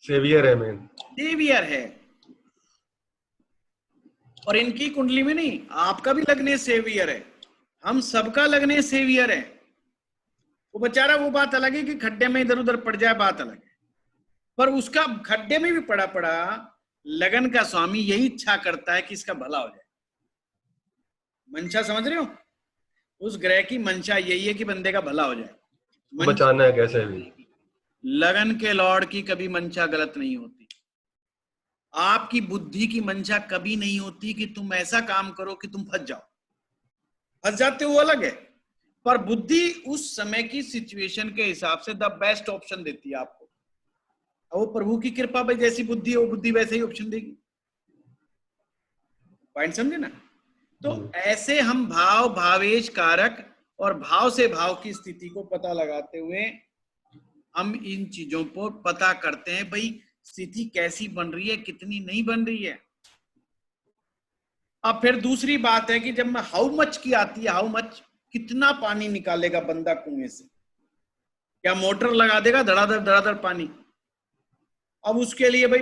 सेवियर है, मैन सेवियर है। और इनकी कुंडली में नहीं, आपका भी लगने सेवियर है, हम सबका लगने सेवियर है। वो बेचारा, वो बात अलग है कि खड्डे में इधर उधर पड़ जाए, बात अलग है, पर उसका खड्डे में भी पड़ा लगन का स्वामी यही इच्छा करता है कि इसका भला हो जाए। मंशा समझ रहे हो? उस ग्रह की मंशा यही है कि बंदे का भला हो जाए, बचाना है कैसे भी। लगन के लॉर्ड की कभी मंशा गलत नहीं होती। आपकी बुद्धि की मंशा कभी नहीं होती कि तुम ऐसा काम करो कि तुम फंस जाओ। फंस जाते हो वो अलग है, पर बुद्धि उस समय की सिचुएशन के हिसाब से द बेस्ट ऑप्शन देती है आपको। वो प्रभु की कृपा भाई, जैसी बुद्धि है वो बुद्धि वैसे ही ऑप्शन देगी। पॉइंट समझे ना? तो ऐसे हम भाव, भावेश कारक और भाव से भाव की स्थिति को पता लगाते हुए हम इन चीजों को पता करते हैं, भाई स्थिति कैसी बन रही है, कितनी नहीं बन रही है। अब फिर दूसरी बात है कि जब मैं हाउ मच की आती है, हाउ मच, कितना पानी निकालेगा बंदा कुएं से, क्या मोटर लगा देगा धड़ाधड़ पानी? अब उसके लिए भाई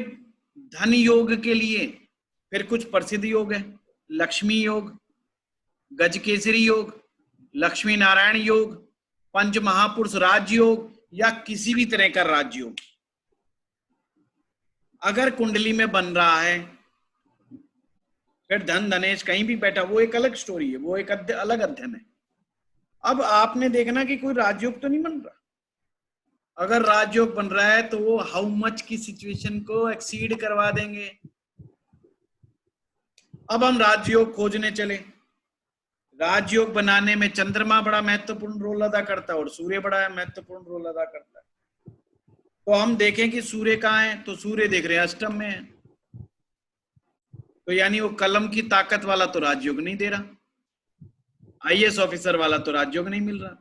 धन योग के लिए फिर कुछ प्रसिद्ध योग है, लक्ष्मी योग, गजकेसरी योग, लक्ष्मी नारायण योग, पंच महापुरुष राजयोग, या किसी भी तरह का राजयोग अगर कुंडली में बन रहा है, फिर धन धनेश कहीं भी बैठा, वो एक अलग स्टोरी है, वो एक अलग अध्ययन है। अब आपने देखना कि कोई राजयोग तो नहीं बन रहा। अगर राजयोग बन रहा है तो वो हाउ मच की सिचुएशन को एक्सीड करवा देंगे। अब हम राजयोग खोजने चले। राजयोग बनाने में चंद्रमा बड़ा महत्वपूर्ण रोल अदा करता है और सूर्य बड़ा महत्वपूर्ण रोल अदा करता है। तो हम देखें कि सूर्य कहाँ है, तो सूर्य देख रहे हैं अष्टम में है, तो यानी वो कलम की ताकत वाला तो राजयोग नहीं दे रहा, आईएएस ऑफिसर वाला तो राजयोग नहीं मिल रहा,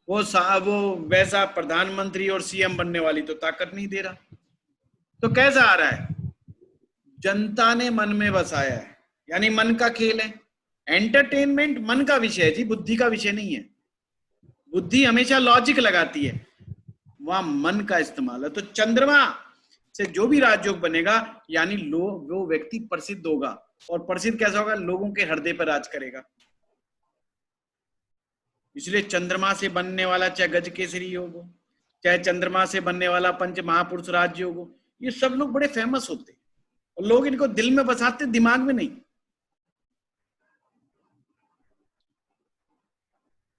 वो वैसा प्रधानमंत्री और सीएम बनने वाली तो ताकत नहीं दे रहा। तो कैसा आ रहा है? जनता ने मन में बसाया है, यानी मन का खेल है। एंटरटेनमेंट मन का विषय है जी, बुद्धि का विषय नहीं है। बुद्धि हमेशा लॉजिक लगाती है, वहां मन का इस्तेमाल है। तो चंद्रमा से जो भी राजयोग बनेगा, यानी वो व्यक्ति प्रसिद्ध होगा, और प्रसिद्ध कैसा होगा? लोगों के हृदय पर राज करेगा। इसलिए चंद्रमा से बनने वाला चाहे गज केसरी योग हो, चाहे चंद्रमा से बनने वाला पंच महापुरुष राजयोग हो, ये सब लोग बड़े फेमस होते हैं और लोग इनको दिल में बसाते, दिमाग में नहीं।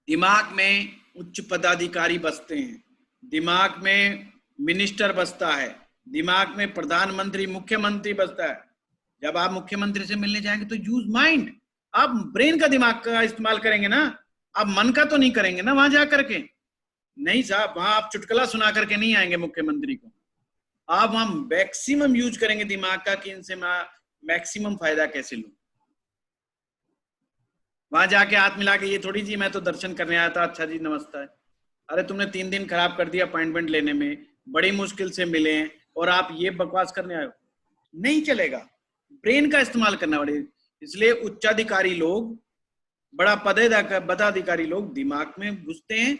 दिमाग में उच्च पदाधिकारी बसते हैं, दिमाग में मिनिस्टर बसता है, दिमाग में प्रधानमंत्री, मुख्यमंत्री बसता है। जब आप मुख्यमंत्री से मिलने जाएंगे तो यूज माइंड, आप ब्रेन का दिमाग का इस्तेमाल करेंगे ना, आप मन का तो नहीं करेंगे ना वहां जा करके। नहीं साहब, वहां आप चुटकुला सुना करके नहीं आएंगे मुख्यमंत्री को, आप वहां मैक्सिमम यूज करेंगे दिमाग का कि इनसे मैं मैक्सिमम फायदा कैसे लूं। वहां जाके हाथ मिला के ये थोड़ी जी मैं तो दर्शन करने आया था, अच्छा जी नमस्ते। अरे तुमने 3 दिन खराब कर दिया अपॉइंटमेंट लेने में, बड़ी मुश्किल से मिले हैं और आप ये बकवास करने आए हो, नहीं चलेगा। ब्रेन का इस्तेमाल करना पड़ेगा। इसलिए उच्चाधिकारी लोग, बड़ा पदाधिकारी लोग दिमाग में घुसते हैं,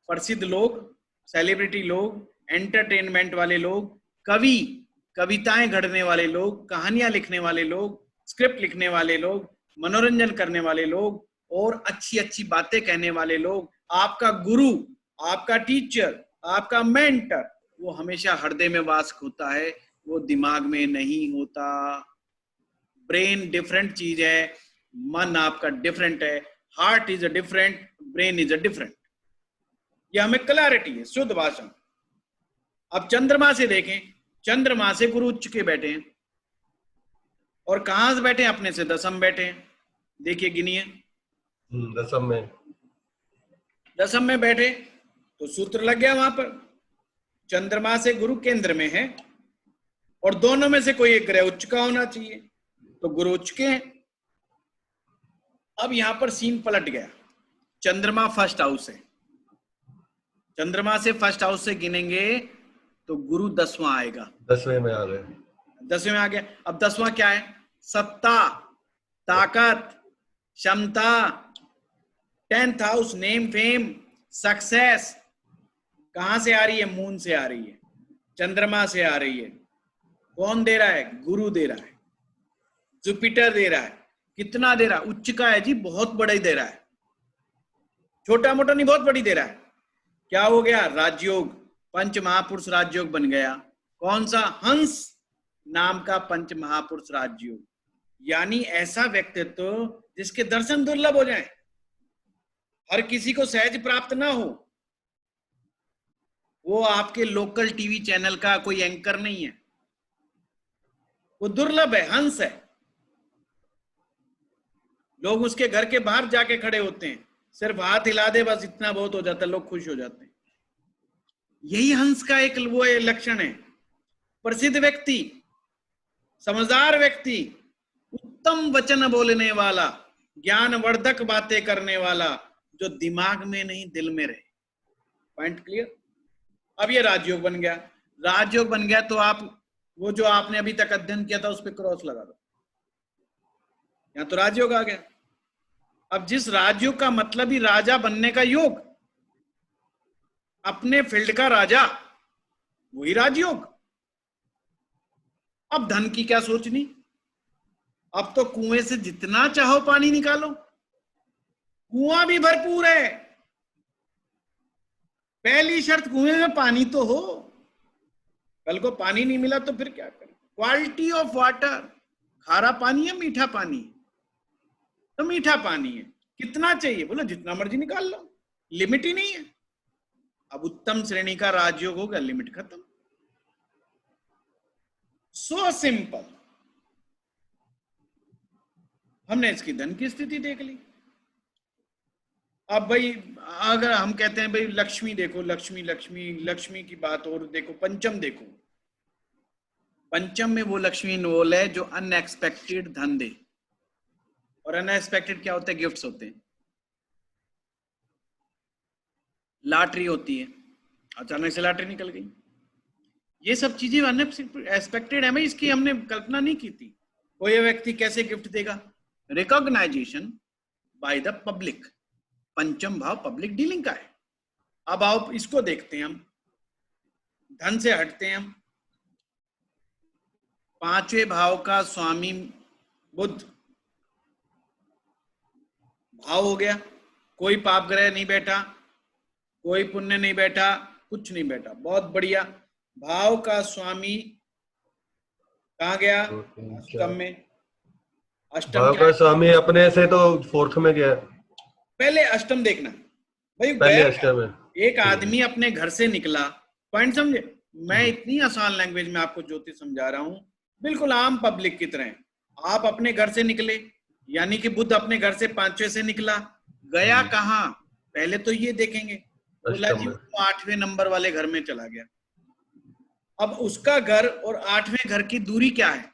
प्रसिद्ध लोग, सेलिब्रिटी लोग, एंटरटेनमेंट वाले लोग, कवि, कविताएं गढ़ने वाले लोग, कहानियां लिखने वाले लोग, स्क्रिप्ट लिखने वाले लोग, मनोरंजन करने वाले लोग और अच्छी अच्छी बातें कहने वाले लोग, आपका गुरु, आपका टीचर, आपका मेंटर, वो हमेशा हृदय में वास होता है, वो दिमाग में नहीं होता। ब्रेन डिफरेंट चीज है, मन आपका डिफरेंट है, heart is a different, brain is a different. यह हमें क्लैरिटी है, शुद्ध भाषा। अब चंद्रमा से देखें, चंद्रमा से गुरु उच्च के बैठे हैं और कहां से बैठे हैं, अपने से दसम बैठे हैं। देखिए गिनिए, दसम में बैठे तो सूत्र लग गया वहां पर, चंद्रमा से गुरु केंद्र में है और दोनों में से कोई एक ग्रह उच्च का होना चाहिए, तो गुरु उच्च के हैं। अब यहां पर सीन पलट गया, चंद्रमा फर्स्ट हाउस है, चंद्रमा से फर्स्ट हाउस से गिनेंगे तो गुरु 10वां आएगा, 10वें में आ गए, 10वें में आ गया। अब 10वां क्या है, सत्ता, ताकत, क्षमता, 10th house, name fame, success. कहां से आ रही है, मून से आ रही है, चंद्रमा से आ रही है। कौन दे रहा है, गुरु दे रहा है, जुपिटर दे रहा है। कितना दे रहा है, उच्च का है जी, बहुत बड़ा ही दे रहा है, छोटा मोटा नहीं, बहुत बड़ी दे रहा है। क्या हो गया, राजयोग, पंच महापुरुष राजयोग बन गया। कौन सा, हंस नाम का पंच महापुरुष राजयोग, यानी ऐसा व्यक्तित्व जिसके दर्शन दुर्लभ हो जाएं, हर किसी को सहज प्राप्त ना हो। वो आपके लोकल टीवी चैनल का कोई एंकर नहीं है, वो दुर्लभ है, हंस है। लोग उसके घर के बाहर जाके खड़े होते हैं, सिर्फ हाथ हिला दे बस, इतना बहुत हो जाता है, लोग खुश हो जाते हैं। यही हंस का एक वो लक्षण है। प्रसिद्ध व्यक्ति, समझदार व्यक्ति, उत्तम वचन बोलने वाला, ज्ञानवर्धक बातें करने वाला, जो दिमाग में नहीं दिल में रहे। Point clear. अब ये राजयोग बन गया, राजयोग बन गया तो आप वो जो आपने अभी तक अध्ययन किया था उस पर क्रॉस लगा दो, यहां तो राजयोग आ गया। अब जिस राजयोग का मतलब ही राजा बनने का योग, अपने फील्ड का राजा, वही राजयोग। अब धन की क्या सोचनी, अब तो कुएं से जितना चाहो पानी निकालो, कुआं भी भरपूर है। पहली शर्त, कुएं में पानी तो हो, कल को पानी नहीं मिला तो फिर क्या करें। क्वालिटी ऑफ वाटर, खारा पानी है मीठा पानी, तो मीठा पानी है, कितना चाहिए, बोलो जितना मर्जी निकाल लो, लिमिट ही नहीं है। अब उत्तम श्रेणी का राजयोग होगा, लिमिट खत्म। So simple. हमने इसकी धन की स्थिति देख ली। अब भाई अगर हम कहते हैं भाई लक्ष्मी देखो, लक्ष्मी लक्ष्मी लक्ष्मी की बात, और देखो पंचम, देखो पंचम में वो लक्ष्मी इन्वॉल्व है जो अनएक्सपेक्टेड धन दे। और अनएक्सपेक्टेड क्या होता है, गिफ्ट्स होते हैं, लॉटरी होती है, अचानक से लॉटरी निकल गई। ये सब चीजें अनएक्सपेक्टेड है, इसकी हमने कल्पना नहीं की थी। कोई व्यक्ति कैसे गिफ्ट देगा, रिकॉग्नाइजेशन बाय द पब्लिक, पंचम भाव पब्लिक डीलिंग का है। अब आओ इसको देखते हैं हम, धन से हटते हैं हम। पांचवें भाव का स्वामी बुध भाव हो गया, कोई पाप ग्रह नहीं बैठा, कोई पुण्य नहीं बैठा, कुछ नहीं बैठा, बहुत बढ़िया। भाव का स्वामी कहाँ गया, अष्टम में। अष्टम भाव का स्वामी अपने से तो 4th में गया। पहले अष्टम देखना भाई, पहले अष्टम में एक आदमी अपने घर से निकला, पॉइंट समझे। मैं इतनी आसान लैंग्वेज में आपको ज्योतिष समझा रहा हूं, बिल्कुल आम पब्लिक की तरह। आप अपने घर से निकले, यानी कि बुध अपने घर से 5वें से निकला, गया कहाँ, पहले तो ये देखेंगे, बोला जी वो 8वें नंबर वाले घर में चला गया। अब उसका घर और 8वें घर की दूरी क्या है,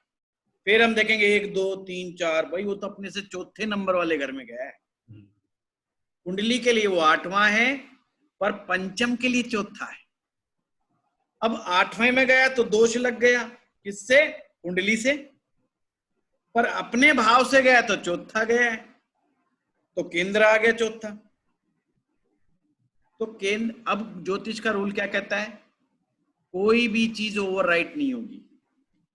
फिर हम देखेंगे 1 2 3 4, भाई वो तो अपने से चौथे नंबर वाले घर में गया है। कुंडली के लिए वो 8वां है, पर पंचम के लिए चौथा है। अब 8वें में गया तो दोष लग गया, किससे? कुंडली से। पर अपने भाव से गया तो चौथा गया है, तो केंद्र आ गया चौथा। तो केंद्र, अब ज्योतिष का रूल क्या कहता है? कोई भी चीज ओवरराइट नहीं होगी,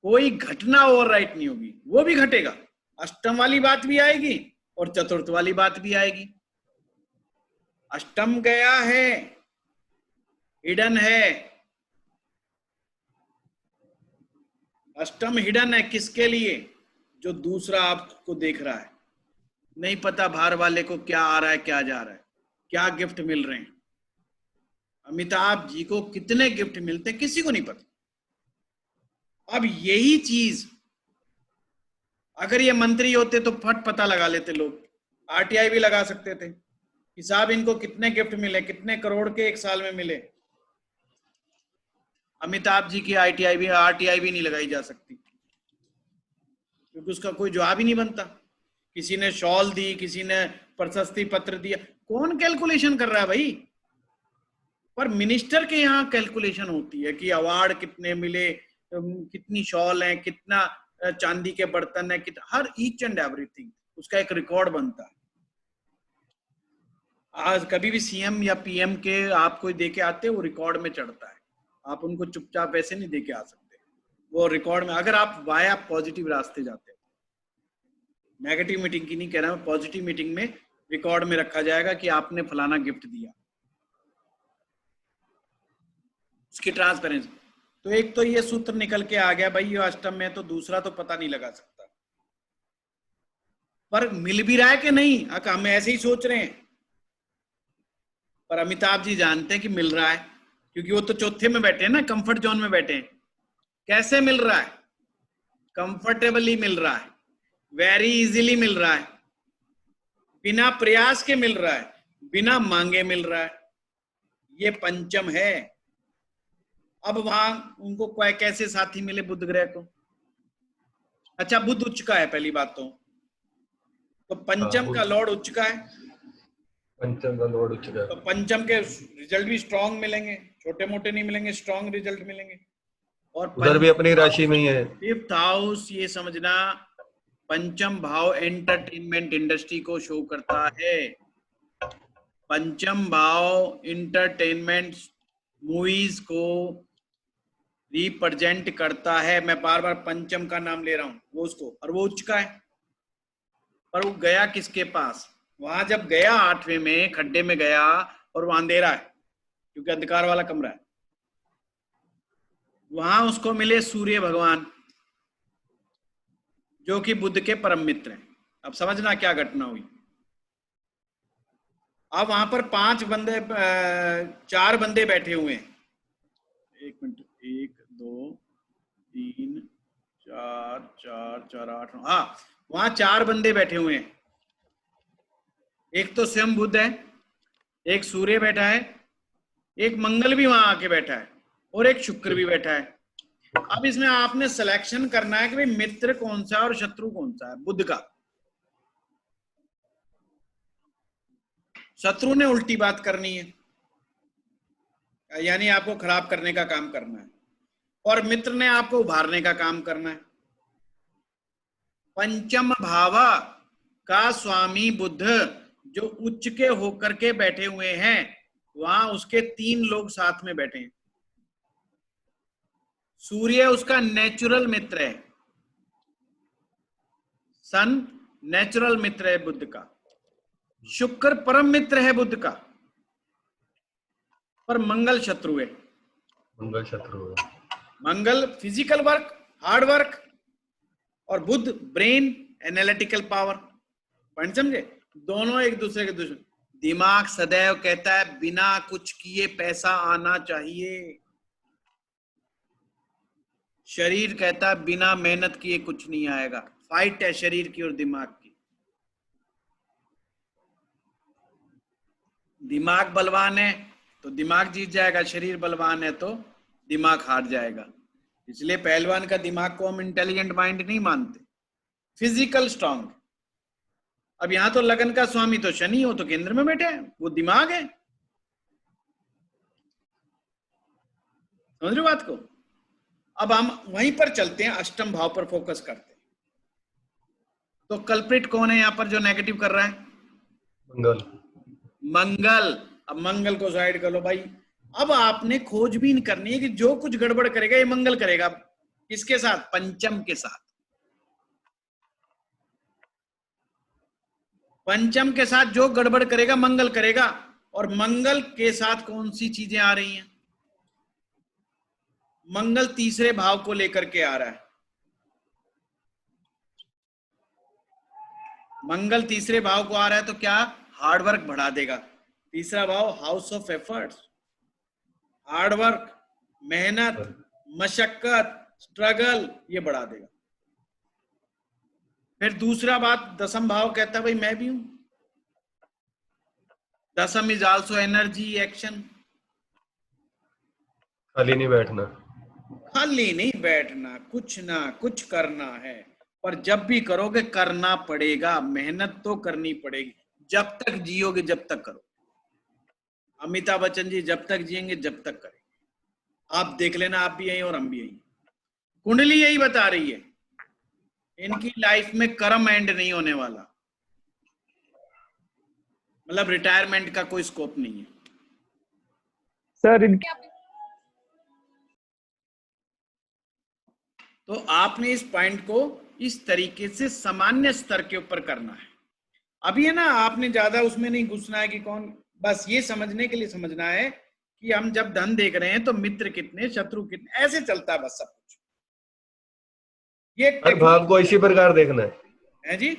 कोई घटना ओवरराइट नहीं होगी, वो भी घटेगा। अष्टम वाली बात भी आएगी और चतुर्थ वाली बात भी आएगी। अष्टम गया है, हिडन है। अष्टम हिडन है किसके लिए? जो दूसरा आपको देख रहा है, नहीं पता बाहर वाले को क्या आ रहा है, क्या जा रहा है, क्या गिफ्ट मिल रहे हैं। अमिताभ जी को कितने गिफ्ट मिलते हैं किसी को नहीं पता। अब यही चीज अगर ये मंत्री होते तो फट पता लगा लेते लोग, आरटीआई भी लगा सकते थे कि साहब इनको कितने गिफ्ट मिले, कितने करोड़ के एक साल में मिले। अमिताभ जी की आरटीआई भी नहीं लगाई जा सकती, क्योंकि उसका कोई जवाब ही नहीं बनता। किसी ने शॉल दी, किसी ने प्रशस्ति पत्र दिया, कौन कैलकुलेशन कर रहा है भाई? पर मिनिस्टर के यहाँ कैलकुलेशन होती है कि अवार्ड कितने मिले, कितनी शॉल है, कितना चांदी के बर्तन है, हर ईच एंड एवरीथिंग उसका एक रिकॉर्ड बनता है। आज कभी भी सीएम या पीएम के आप कोई देके आते, वो रिकॉर्ड में चढ़ता है। आप उनको चुपचाप ऐसे नहीं देके आ सकते, वो रिकॉर्ड में। अगर आप वाया पॉजिटिव रास्ते जाते, नेगेटिव मीटिंग की नहीं कह रहा मैं, पॉजिटिव मीटिंग में रिकॉर्ड में रखा जाएगा कि आपने फलाना गिफ्ट दिया, उसकी ट्रांसपेरेंसी। तो एक तो ये सूत्र निकल के आ गया भाई, ये अष्टम में, तो दूसरा तो पता नहीं लगा सकता। पर मिल भी रहा है कि नहीं, हम ऐसे ही सोच रहे हैं, पर अमिताभ जी जानते हैं कि मिल रहा है, क्योंकि वो तो चौथे में बैठे हैं ना, कंफर्ट जोन में बैठे हैं। कैसे मिल रहा है? कंफर्टेबली मिल रहा है, वेरी इजीली मिल रहा है, बिना प्रयास के मिल रहा है, बिना मांगे मिल रहा है। ये पंचम है। अब वहां उनको कैसे साथी मिले बुध ग्रह को? अच्छा, बुध उच्च का है पहली बात तो पंचम का लॉर्ड उच्च का है, पंचम का लॉर्ड उच्च का, तो पंचम के रिजल्ट भी स्ट्रांग मिलेंगे, छोटे मोटे नहीं मिलेंगे, स्ट्रांग रिजल्ट मिलेंगे। और उधर भी अपनी राशि में ही है। 5th हाउस, ये समझना, पंचम भाव एंटरटेनमेंट इंडस्ट्री को शो करता है। पंचम भाव इंटरटेनमेंट मूवीज को रिप्रेजेंट करता है। मैं बार बार पंचम का नाम ले रहा हूं, वो उसको, और वो उच्च का है। पर वो गया किसके पास? वहां जब गया 8वें में, खड्डे में गया, और वहां अंधेरा है क्योंकि अंधकार वाला कमरा है, वहां उसको मिले सूर्य भगवान, जो कि बुध के परम मित्र हैं। अब समझना क्या घटना हुई। अब वहां पर 4 बंदे बैठे हुए हैं। 1 मिनट, 1 2 3 4 4 4 8 9, हाँ, वहां 4 बंदे बैठे हुए हैं। एक तो स्वयं बुध है, एक सूर्य बैठा है, एक मंगल भी वहां आके बैठा है, और एक शुक्र भी बैठा है। अब इसमें आपने सिलेक्शन करना है कि भाई मित्र कौन सा है और शत्रु कौन सा है। बुध का शत्रु ने उल्टी बात करनी है, यानी आपको खराब करने का काम करना है, और मित्र ने आपको उभारने का काम करना है। पंचम भावा का स्वामी बुध जो उच्च के होकर के बैठे हुए हैं, वहां उसके 3 लोग साथ में बैठे हैं। सूर्य उसका नेचुरल मित्र है, सन नेचुरल मित्र है बुध का। शुक्र परम मित्र है बुध का, पर मंगल शत्रु है। मंगल शत्रु है। मंगल फिजिकल वर्क, हार्ड वर्क, और बुध ब्रेन, एनालिटिकल पावर। पॉइंट समझे? दोनों एक दूसरे के दुश्मन। दिमाग सदैव कहता है बिना कुछ किए पैसा आना चाहिए, शरीर कहता है बिना मेहनत किए कुछ नहीं आएगा। फाइट है शरीर की और दिमाग की। दिमाग बलवान है तो दिमाग जीत जाएगा, शरीर बलवान है तो दिमाग हार जाएगा। इसलिए पहलवान का दिमाग को हम इंटेलिजेंट माइंड नहीं मानते, फिजिकल स्ट्रांग। अब यहां तो लगन का स्वामी तो शनि हो, तो केंद्र में बैठे हैं, वो दिमाग है। समझ रहे हो बात को? अब हम वहीं पर चलते हैं, अष्टम भाव पर फोकस करते हैं। तो कल्प्रिट कौन है यहां पर जो नेगेटिव कर रहा है? मंगल। मंगल। अब मंगल को साइड कर लो भाई। अब आपने खोजबीन करनी है कि जो कुछ गड़बड़ करेगा ये मंगल करेगा। किसके साथ? पंचम के साथ। पंचम के साथ जो गड़बड़ करेगा मंगल करेगा। और मंगल के साथ कौन सी चीजें आ रही हैं? मंगल तीसरे भाव को लेकर के आ रहा है। मंगल तीसरे भाव को आ रहा है तो क्या? हार्डवर्क बढ़ा देगा। तीसरा भाव हाउस ऑफ एफर्ट्स, हार्डवर्क, मेहनत, मशक्कत, स्ट्रगल, ये बढ़ा देगा। फिर दूसरा बात, दसम भाव कहता है भाई मैं भी हूं। दसम इज आल्सो एनर्जी, एक्शन। खाली नहीं बैठना, खाली नहीं बैठना, कुछ ना कुछ करना है। पर जब भी करोगे करना पड़ेगा, मेहनत तो करनी पड़ेगी। जब तक जियोगे जब तक करो। अमिताभ बच्चन जी जब तक जिएंगे जब तक करेंगे। आप देख लेना, आप भी यही और हम भी यही। कुंडली यही बता रही है, इनकी लाइफ में कर्म एंड नहीं होने वाला, मतलब रिटायरमेंट का कोई स्कोप नहीं है सर। इनके तो आपने इस पॉइंट को इस तरीके से सामान्य स्तर के ऊपर करना है। अभी है ना, आपने ज्यादा उसमें नहीं घुसना है कि कौन, बस ये समझने के लिए समझना है कि हम जब धन देख रहे हैं तो मित्र कितने, शत्रु कितने, ऐसे चलता है बस सब कुछ। ये हर भाव को इसी प्रकार देखना है जी।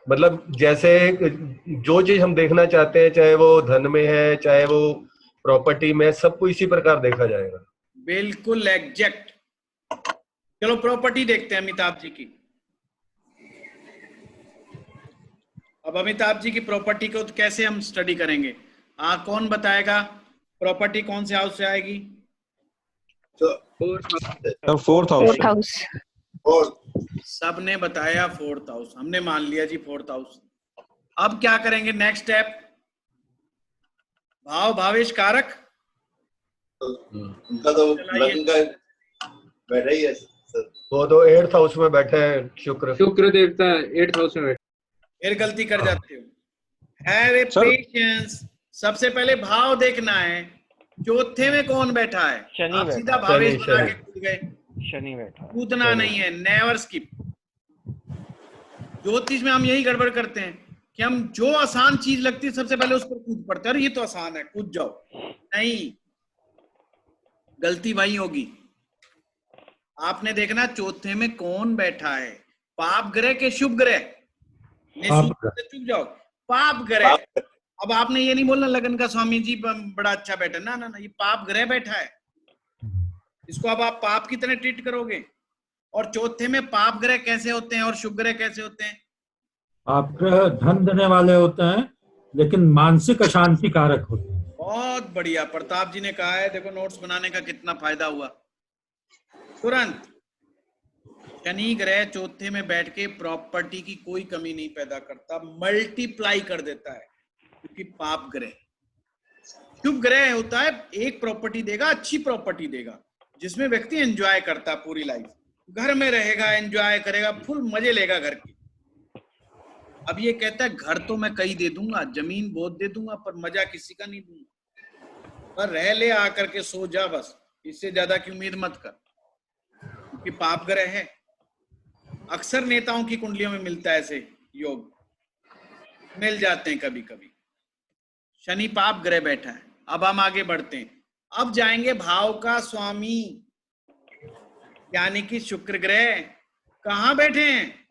मतलब जैसे जो चीज हम देखना चाहते हैं, चाहे वो धन में है, चाहे वो प्रॉपर्टी में, सबको इसी प्रकार देखा जाएगा। बिल्कुल एग्जैक्ट। चलो प्रॉपर्टी देखते हैं अमिताभ जी की। अब अमिताभ जी की प्रॉपर्टी को तो कैसे हम स्टडी करेंगे? हाँ, कौन बताएगा प्रॉपर्टी कौन से हाउस से आएगी? Fourth house. सबने बताया फोर्थ हाउस, हमने मान लिया जी फोर्थ हाउस। अब क्या करेंगे नेक्स्ट स्टेप? भाव भावेश कारक उनका तो लगन का बैठा ही है सर। वो तो 8th हाउस में बैठे हैं, शुक्र देवता 8th हाउस में बैठे। फिर गलती कर जाते हो। Have a patience. सबसे पहले भाव देखना है, चौथे में कौन बैठा है। शनि आप बैठा। सीधा भावेश शनि, बना शनि। के कूद गए, शनि बैठा। कूदना नहीं है, नेवर स्किप। ज्योतिष में हम यही गड़बड़ करते हैं कि हम जो आसान चीज लगती है सबसे पहले उस पर कूद पड़ते हैं, अरे ये तो आसान है कूद जाओ। नहीं, गलती वही होगी। आपने देखना चौथे में कौन बैठा है, पाप ग्रह के शुभ ग्रह। चुप जाओ, पाप ग्रह। अब आपने ये नहीं बोलना लगन का स्वामी जी बड़ा अच्छा बैठा, ना ना ना, ये पाप ग्रह बैठा है। इसको अब आप पाप की तरह ट्रीट करोगे। और चौथे में पाप ग्रह कैसे होते हैं और शुभ ग्रह कैसे होते हैं? पाप ग्रह धन देने वाले होते हैं, लेकिन मानसिक अशांति कारक होते हैं। बहुत बढ़िया, प्रताप जी ने कहा है। देखो नोट्स बनाने का कितना फायदा हुआ तुरंत। शनि ग्रह चौथे में बैठ के प्रॉपर्टी की कोई कमी नहीं पैदा करता, मल्टीप्लाई कर देता है, क्योंकि पाप ग्रह। शुभ ग्रह होता है, एक प्रॉपर्टी देगा, अच्छी प्रॉपर्टी देगा, जिसमें व्यक्ति एंजॉय करता पूरी लाइफ, घर में रहेगा, एंजॉय करेगा, फुल मजे लेगा घर की। अब ये कहता है घर तो मैं कहीं दे दूंगा, जमीन बहुत दे दूंगा, पर मजा किसी का नहीं दूंगा, पर रह ले आकर के सो जा बस, इससे ज्यादा की उम्मीद मत कर, क्योंकि पाप ग्रह है। अक्सर नेताओं की कुंडलियों में मिलता है ऐसे योग, मिल जाते हैं कभी कभी। शनि पाप ग्रह बैठा है। अब हम आगे बढ़ते हैं, अब जाएंगे भाव का स्वामी यानी कि शुक्र ग्रह। कहां बैठे हैं?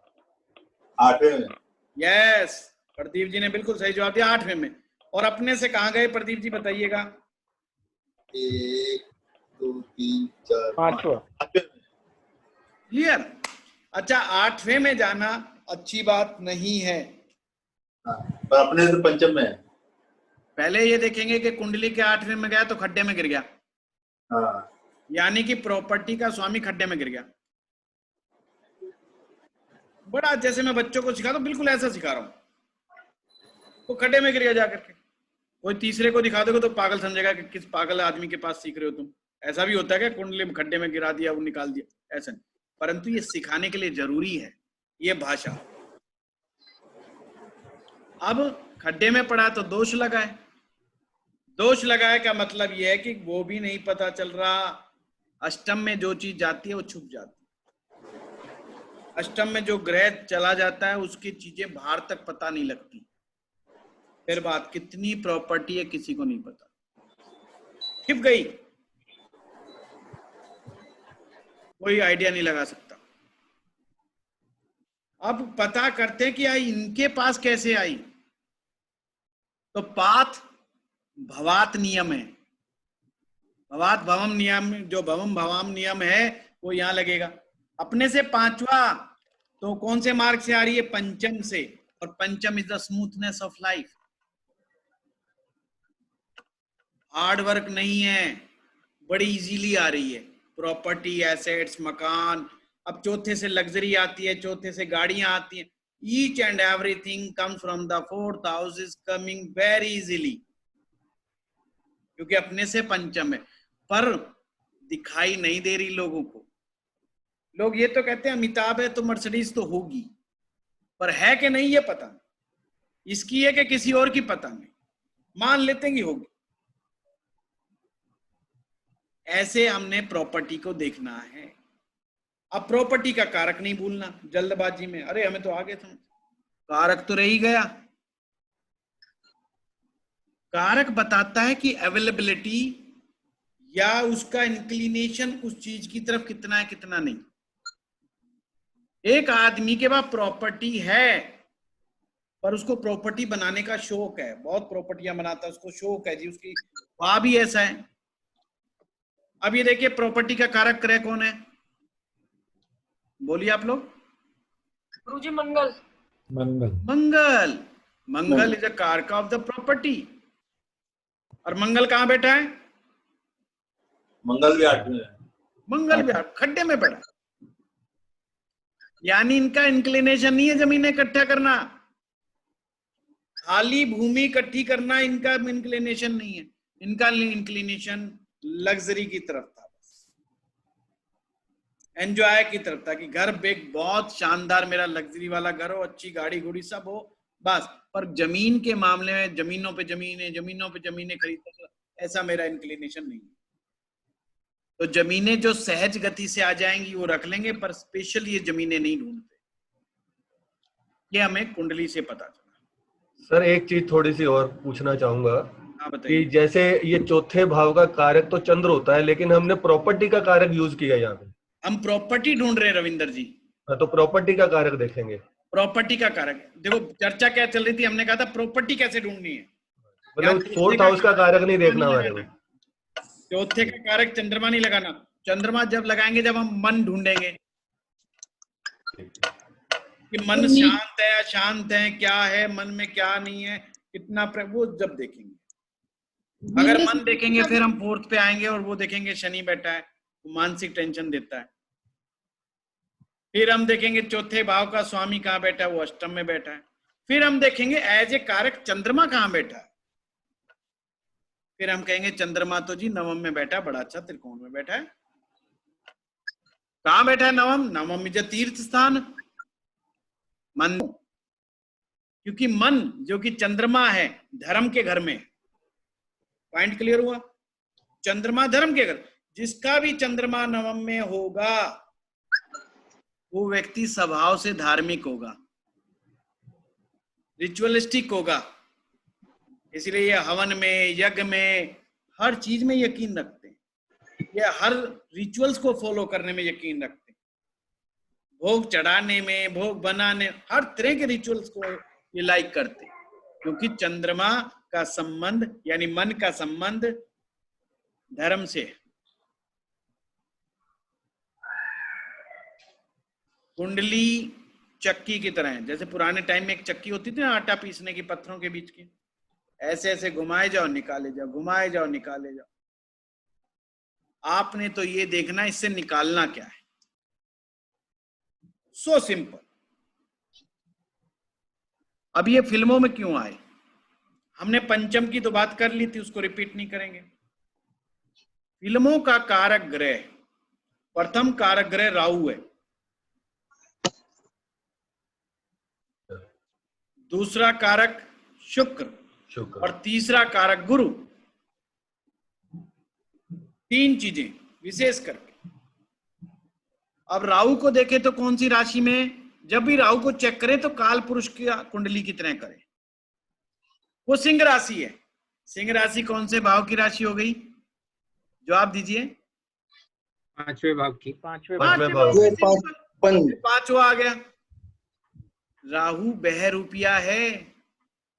8वें में। यस, प्रदीप जी ने बिल्कुल सही जवाब दिया, 8वें में। और अपने से कहां गए प्रदीप जी बताइएगा? 1 2 3 4 5वां। क्लियर? अच्छा, 8वें में जाना अच्छी बात नहीं है। पर अपने तो पंचम में है। पहले ये देखेंगे कि कुंडली के 8वें में गया तो खड्डे में गिर गया। हाँ, यानी कि प्रॉपर्टी का स्वामी खड्डे में गिर गया। बड़ा जैसे मैं बच्चों को सिखाता हूं, बिल्कुल ऐसा सिखा रहा हूं। वो खड्डे में गिर गया जाकर के। कोई तीसरे को दिखा दोगे तो पागल समझेगा कि किस पागल आदमी के पास सीख रहे हो तुम। ऐसा भी होता है कि कुंडली में खड्डे में गिरा दिया, वो निकाल दिया, ऐसा नहीं। परंतु ये सिखाने के लिए जरूरी है ये भाषा। अब खड्डे में पड़ा तो दोष लगाए। दोष लगाए का मतलब ये है कि वो भी नहीं पता चल रहा। अष्टम में जो चीज जाती है वो छुप जाती है। अष्टम में जो ग्रह चला जाता है उसकी चीजें बाहर तक पता नहीं लगती। फिर बात कितनी प्रॉपर्टी है किसी को नहीं पता, छिप गई, कोई आइडिया नहीं लगा सकता। अब पता करते हैं कि आई इनके पास कैसे आई। तो पाथ भवात नियम है। भवात भवम नियम, जो भवम भवाम नियम है वो यहां लगेगा। अपने से पांचवा तो कौन से मार्ग से आ रही है? पंचम से। और पंचम is the smoothness of life. Hard work नहीं है, बड़ी इजीली आ रही है। प्रॉपर्टी, एसेट्स, मकान। अब चौथे से लग्जरी आती है, चौथे से गाड़ियां आती हैं। Each and everything comes from the fourth house is coming very easily, क्योंकि अपने से पंचम है। पर दिखाई नहीं दे रही लोगों को। लोग ये तो कहते हैं अमिताभ है तो मर्सिडीज तो होगी, पर है कि नहीं ये पता नहीं। इसकी है कि किसी और की पता नहीं, मान लेते हैं कि होगी। ऐसे हमने प्रॉपर्टी को देखना है। अब प्रॉपर्टी का कारक नहीं भूलना जल्दबाजी में। अरे हमें तो आगे समझ, कारक तो रह ही गया। कारक बताता है कि अवेलेबिलिटी या उसका इंक्लिनेशन उस चीज की तरफ कितना है कितना नहीं। एक आदमी के पास प्रॉपर्टी है पर उसको प्रॉपर्टी बनाने का शौक है, बहुत प्रॉपर्टियां बनाता है, उसको शौक है जी, उसकी वाह भी ऐसा है। अब ये देखिए प्रॉपर्टी का कारक ग्रह कौन है? बोलिए आप लोग। गुरुजी मंगल। मंगल। मंगल। मंगल इज अ कारक ऑफ द प्रॉपर्टी। और मंगल कहां बैठा है? मंगल भी 8 में है। मंगल भी खड्डे में बैठा। यानी इनका इंक्लिनेशन नहीं है जमीन इकट्ठा करना, खाली भूमि इकट्ठी करना इनका इंक्लिनेशन नहीं है। इनका इंक्लिनेशन लग्जरी की तरफ था, एंजॉय की तरफ था कि घर बेग बहुत शानदार, मेरा लग्जरी वाला घर हो, अच्छी गाड़ी घोड़ी सब हो, बस। पर जमीन के मामले में जमीनों पे जमीनें खरीदते, ऐसा मेरा इंक्लिनेशन नहीं है। तो जमीनें जो सहज गति से आ जाएंगी वो रख लेंगे, पर स्पेशल ये जमीनें नहीं ढूंढते। ये हमें कुंडली से पता चला। सर एक चीज थोड़ी सी और पूछना चाहूंगा हाँ कि बताइए। जैसे ये चौथे भाव का कारक तो चंद्र होता है, लेकिन हमने प्रॉपर्टी का कारक यूज किया यहाँ पे। हम प्रॉपर्टी ढूंढ रहे हैं रविंदर जी। हाँ, तो प्रॉपर्टी का कारक देखेंगे। प्रॉपर्टी का कारक देखो, चर्चा क्या चल रही थी, हमने कहा था प्रॉपर्टी कैसे ढूंढनी है। मतलब फोर्थ हाउस का कारक नहीं देखना हमारे को। चौथे का कारक चंद्रमा नहीं लगाना। चंद्रमा जब लगाएंगे जब हम मन ढूंढेंगे कि मन शांत है अशांत है, क्या है मन में क्या नहीं है, कितना वो जब देखेंगे। अगर मन देखेंगे फिर हम फोर्थ पे आएंगे और वो देखेंगे शनि बैठा है, मानसिक टेंशन देता है। फिर हम देखेंगे चौथे भाव का स्वामी कहाँ बैठा है, वो अष्टम में बैठा है। फिर हम देखेंगे एज ए कारक चंद्रमा कहाँ बैठा है। फिर हम कहेंगे चंद्रमा तो जी नवम में बैठा है, बड़ा अच्छा त्रिकोण में बैठा है। कहाँ बैठा है? नवम। नवम में जो तीर्थ स्थान मन, क्योंकि मन जो कि चंद्रमा है धर्म के घर में। पॉइंट क्लियर हुआ? चंद्रमा धर्म के घर, जिसका भी चंद्रमा नवम में होगा वो व्यक्ति स्वभाव से धार्मिक होगा, रिचुअलिस्टिक होगा। इसलिए ये हवन में, यज्ञ में, हर चीज में यकीन रखते हैं। ये हर रिचुअल्स को फॉलो करने में यकीन रखते हैं। भोग चढ़ाने में, भोग बनाने, हर तरह के रिचुअल्स को ये लाइक करते हैं, क्योंकि चंद्रमा का संबंध यानी मन का संबंध धर्म से है। कुंडली चक्की की तरह है। जैसे पुराने टाइम में एक चक्की होती थी ना आटा पीसने की, पत्थरों के बीच की, ऐसे ऐसे घुमाए जाओ निकाले जाओ, घुमाए जाओ निकाले जाओ। आपने तो ये देखना इससे निकालना क्या है। So simple. अब ये फिल्मों में क्यों आए? हमने पंचम की तो बात कर ली थी, उसको रिपीट नहीं करेंगे। फिल्मों का कारक ग्रह, प्रथम कारक ग्रह राहु है, दूसरा कारक शुक्र और तीसरा कारक गुरु। 3 चीजें विशेष करके। अब राहु को देखें तो कौन सी राशि में? जब भी राहु को चेक करें तो काल पुरुष की कुंडली की तरह करें। वो सिंह राशि है। सिंह राशि कौन से भाव की राशि हो गई? जवाब दीजिए। 5वें भाव की। 5वां आ गया। राहु बहरूपिया है,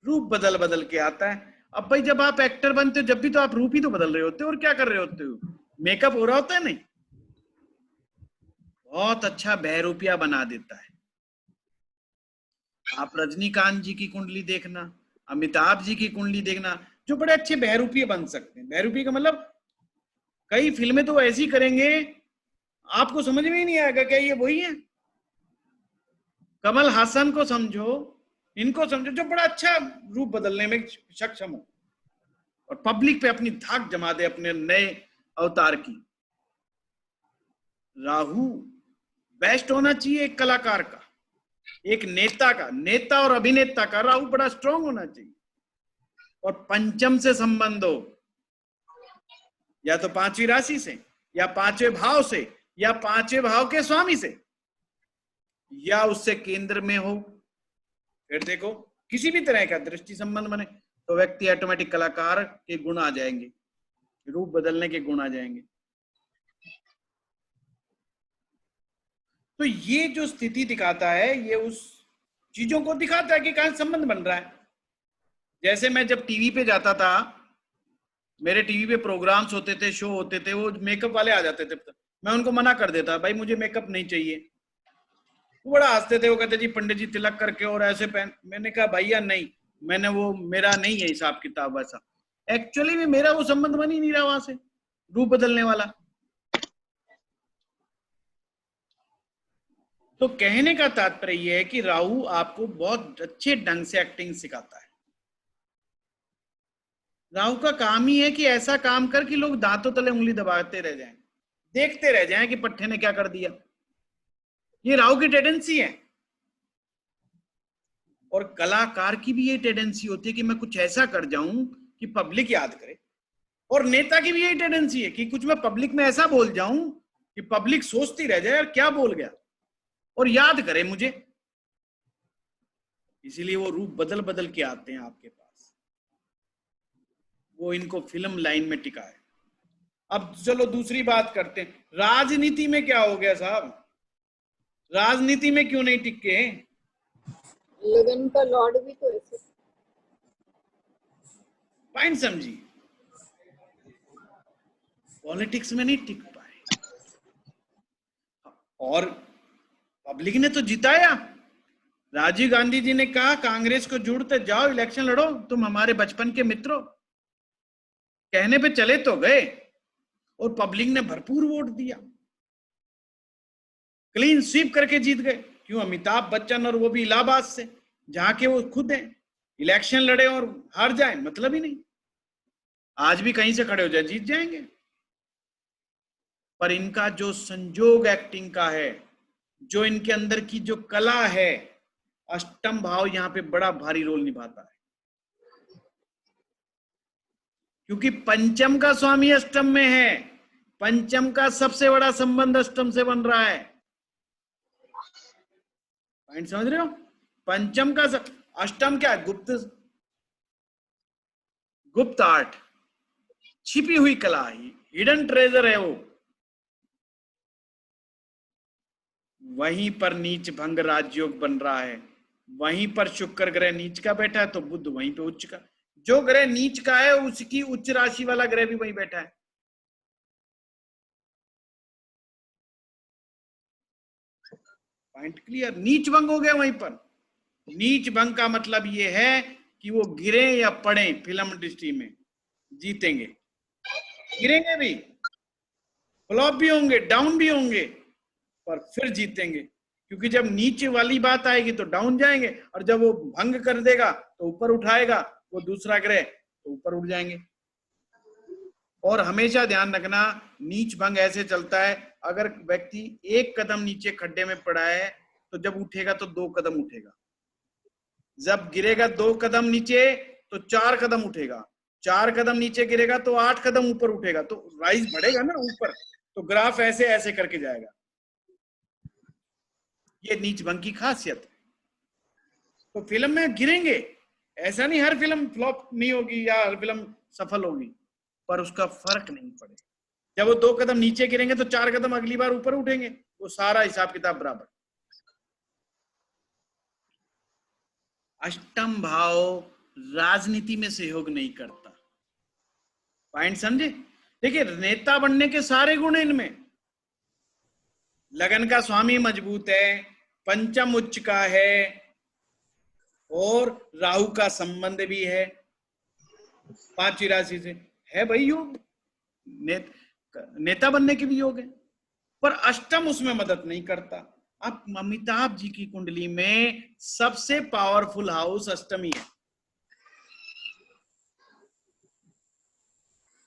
रूप बदल बदल के आता है। अब भाई जब आप एक्टर बनते हो, जब भी तो आप रूप ही तो बदल रहे होते हो, और क्या कर रहे होते हो? मेकअप हो रहा होता है नहीं? बहुत अच्छा बहरूपिया बना देता है। आप रजनीकांत जी की कुंडली देखना, अमिताभ जी की कुंडली देखना, जो बड़े अच्छे बहरूपिये बन सकते हैं। बहरूपिये का मतलब कई फिल्में तो ऐसी करेंगे आपको समझ में ही नहीं आएगा क्या ये वही है। कमल हासन को समझो, इनको समझो, जो बड़ा अच्छा रूप बदलने में सक्षम हो और पब्लिक पे अपनी धाक जमा दे अपने नए अवतार की। राहु बेस्ट होना चाहिए एक कलाकार का, एक नेता का, नेता और अभिनेता का राहु बड़ा स्ट्रांग होना चाहिए। और पंचम से संबंध हो, या तो 5वीं राशि से, या 5वें भाव से, या 5वें भाव के स्वामी से, या उससे केंद्र में हो। फिर देखो किसी भी तरह का दृष्टि संबंध बने तो व्यक्ति ऑटोमेटिक कलाकार के गुण आ जाएंगे, रूप बदलने के गुण आ जाएंगे। तो ये जो स्थिति दिखाता है, ये उस चीजों को दिखाता है कि कहां संबंध बन रहा है। जैसे मैं जब टीवी पे जाता था, मेरे टीवी पे प्रोग्राम्स होते थे, शो होते थे, वो मेकअप वाले आ जाते थे, मैं उनको मना कर देता, भाई मुझे मेकअप नहीं चाहिए। वो बड़ा हंसते थे, वो कहते जी पंडित जी तिलक करके और ऐसे पहन। मैंने कहा भैया नहीं, मैंने वो मेरा नहीं है हिसाब किताब वैसा। एक्चुअली में मेरा वो संबंध बन ही नहीं रहा वहां से, रूप बदलने वाला। तो कहने का तात्पर्य यह है कि राहु आपको बहुत अच्छे ढंग से एक्टिंग सिखाता है। राहु का काम ही है कि ऐसा काम कर कि लोग दांतों तले उंगली दबाते रह जाएं, देखते रह जाएं कि पट्टे ने क्या कर दिया। ये राहु की टेंडेंसी है। और कलाकार की भी ये टेंडेंसी होती है कि मैं कुछ ऐसा कर जाऊं कि पब्लिक याद करे। और नेता की भी यही टेंडेंसी है कि कुछ मैं पब्लिक में ऐसा बोल जाऊं कि पब्लिक सोचती रह जाए यार क्या बोल गया, और याद करे मुझे। इसीलिए वो रूप बदल बदल के आते हैं आपके पास, वो इनको फिल्म लाइन में टिका है। अब चलो दूसरी बात करते हैं, राजनीति में क्या हो गया साहब? राजनीति में क्यों नहीं टिके? लगन का लॉर्ड भी तो ऐसे पॉइंट समझी, पॉलिटिक्स में नहीं टिक पाए। और पब्लिक ने तो जिताया। राजीव गांधी जी ने कहा कांग्रेस को जुड़ते जाओ, इलेक्शन लड़ो, तुम हमारे बचपन के मित्रों। कहने पे चले तो गए और पब्लिक ने भरपूर वोट दिया, क्लीन स्वीप करके जीत गए। क्यों? अमिताभ बच्चन, और वो भी इलाहाबाद से, जहां के वो खुद हैं। इलेक्शन लड़े और हार जाए मतलब ही नहीं, आज भी कहीं से खड़े हो जाए जीत जाएंगे। पर इनका जो संजोग एक्टिंग का है, जो इनके अंदर की जो कला है, अष्टम भाव यहां पे बड़ा भारी रोल निभाता है। क्योंकि पंचम का स्वामी अष्टम में है, पंचम का सबसे बड़ा संबंध अष्टम से बन रहा है। पॉइंट समझ रहे हो? पंचम का अष्टम क्या है? गुप्त आर्ट, छिपी हुई कला, हिडन ट्रेजर है वो। वहीं पर नीच भंग राजयोग बन रहा है, वहीं पर शुक्र ग्रह नीच का बैठा है तो बुध वहीं पे उच्च का। जो ग्रह नीच का है उसकी उच्च राशि वाला ग्रह भी वहीं बैठा है। Point clear? नीच भंग हो गया वहीं पर। नीच भंग का मतलब ये है कि वो गिरे या पड़े फिल्म इंडस्ट्री में, जीतेंगे, गिरेंगे भी फ्लॉप भी होंगे, डाउन भी होंगे, पर फिर जीतेंगे, क्योंकि जब नीचे वाली बात आएगी तो डाउन जाएंगे, और जब वो भंग कर देगा तो ऊपर उठाएगा वो दूसरा ग्रह, तो ऊपर उठ जाएंगे। और हमेशा ध्यान रखना, नीच भंग ऐसे चलता है, अगर व्यक्ति एक कदम नीचे खड्डे में पड़ा है तो जब उठेगा तो 2 कदम उठेगा, जब गिरेगा 2 कदम नीचे तो 4 कदम उठेगा, 4 कदम नीचे गिरेगा तो 8 कदम ऊपर उठेगा, तो राइज बढ़ेगा ना ऊपर, तो ग्राफ ऐसे ऐसे करके जाएगा। ये नीच भंग की खासियत है। तो फिल्म में गिरेंगे, ऐसा नहीं हर फिल्म फ्लॉप नहीं होगी या हर फिल्म सफल होगी, पर उसका फर्क नहीं पड़ेगा। जब वो 2 कदम नीचे गिरेंगे तो 4 कदम अगली बार ऊपर उठेंगे, वो सारा हिसाब किताब बराबर। अष्टम भाव राजनीति में सहयोग नहीं करता। पॉइंट समझे? देखिए, नेता बनने के सारे गुण इनमें, लगन का स्वामी मजबूत है, पंचम उच्च का है, और राहु का संबंध भी है 5वीं राशि से, है भाई योग, नेता बनने के भी योग है, पर अष्टम उसमें मदद नहीं करता। अब अमिताभ जी की कुंडली में सबसे पावरफुल हाउस अष्टम ही है।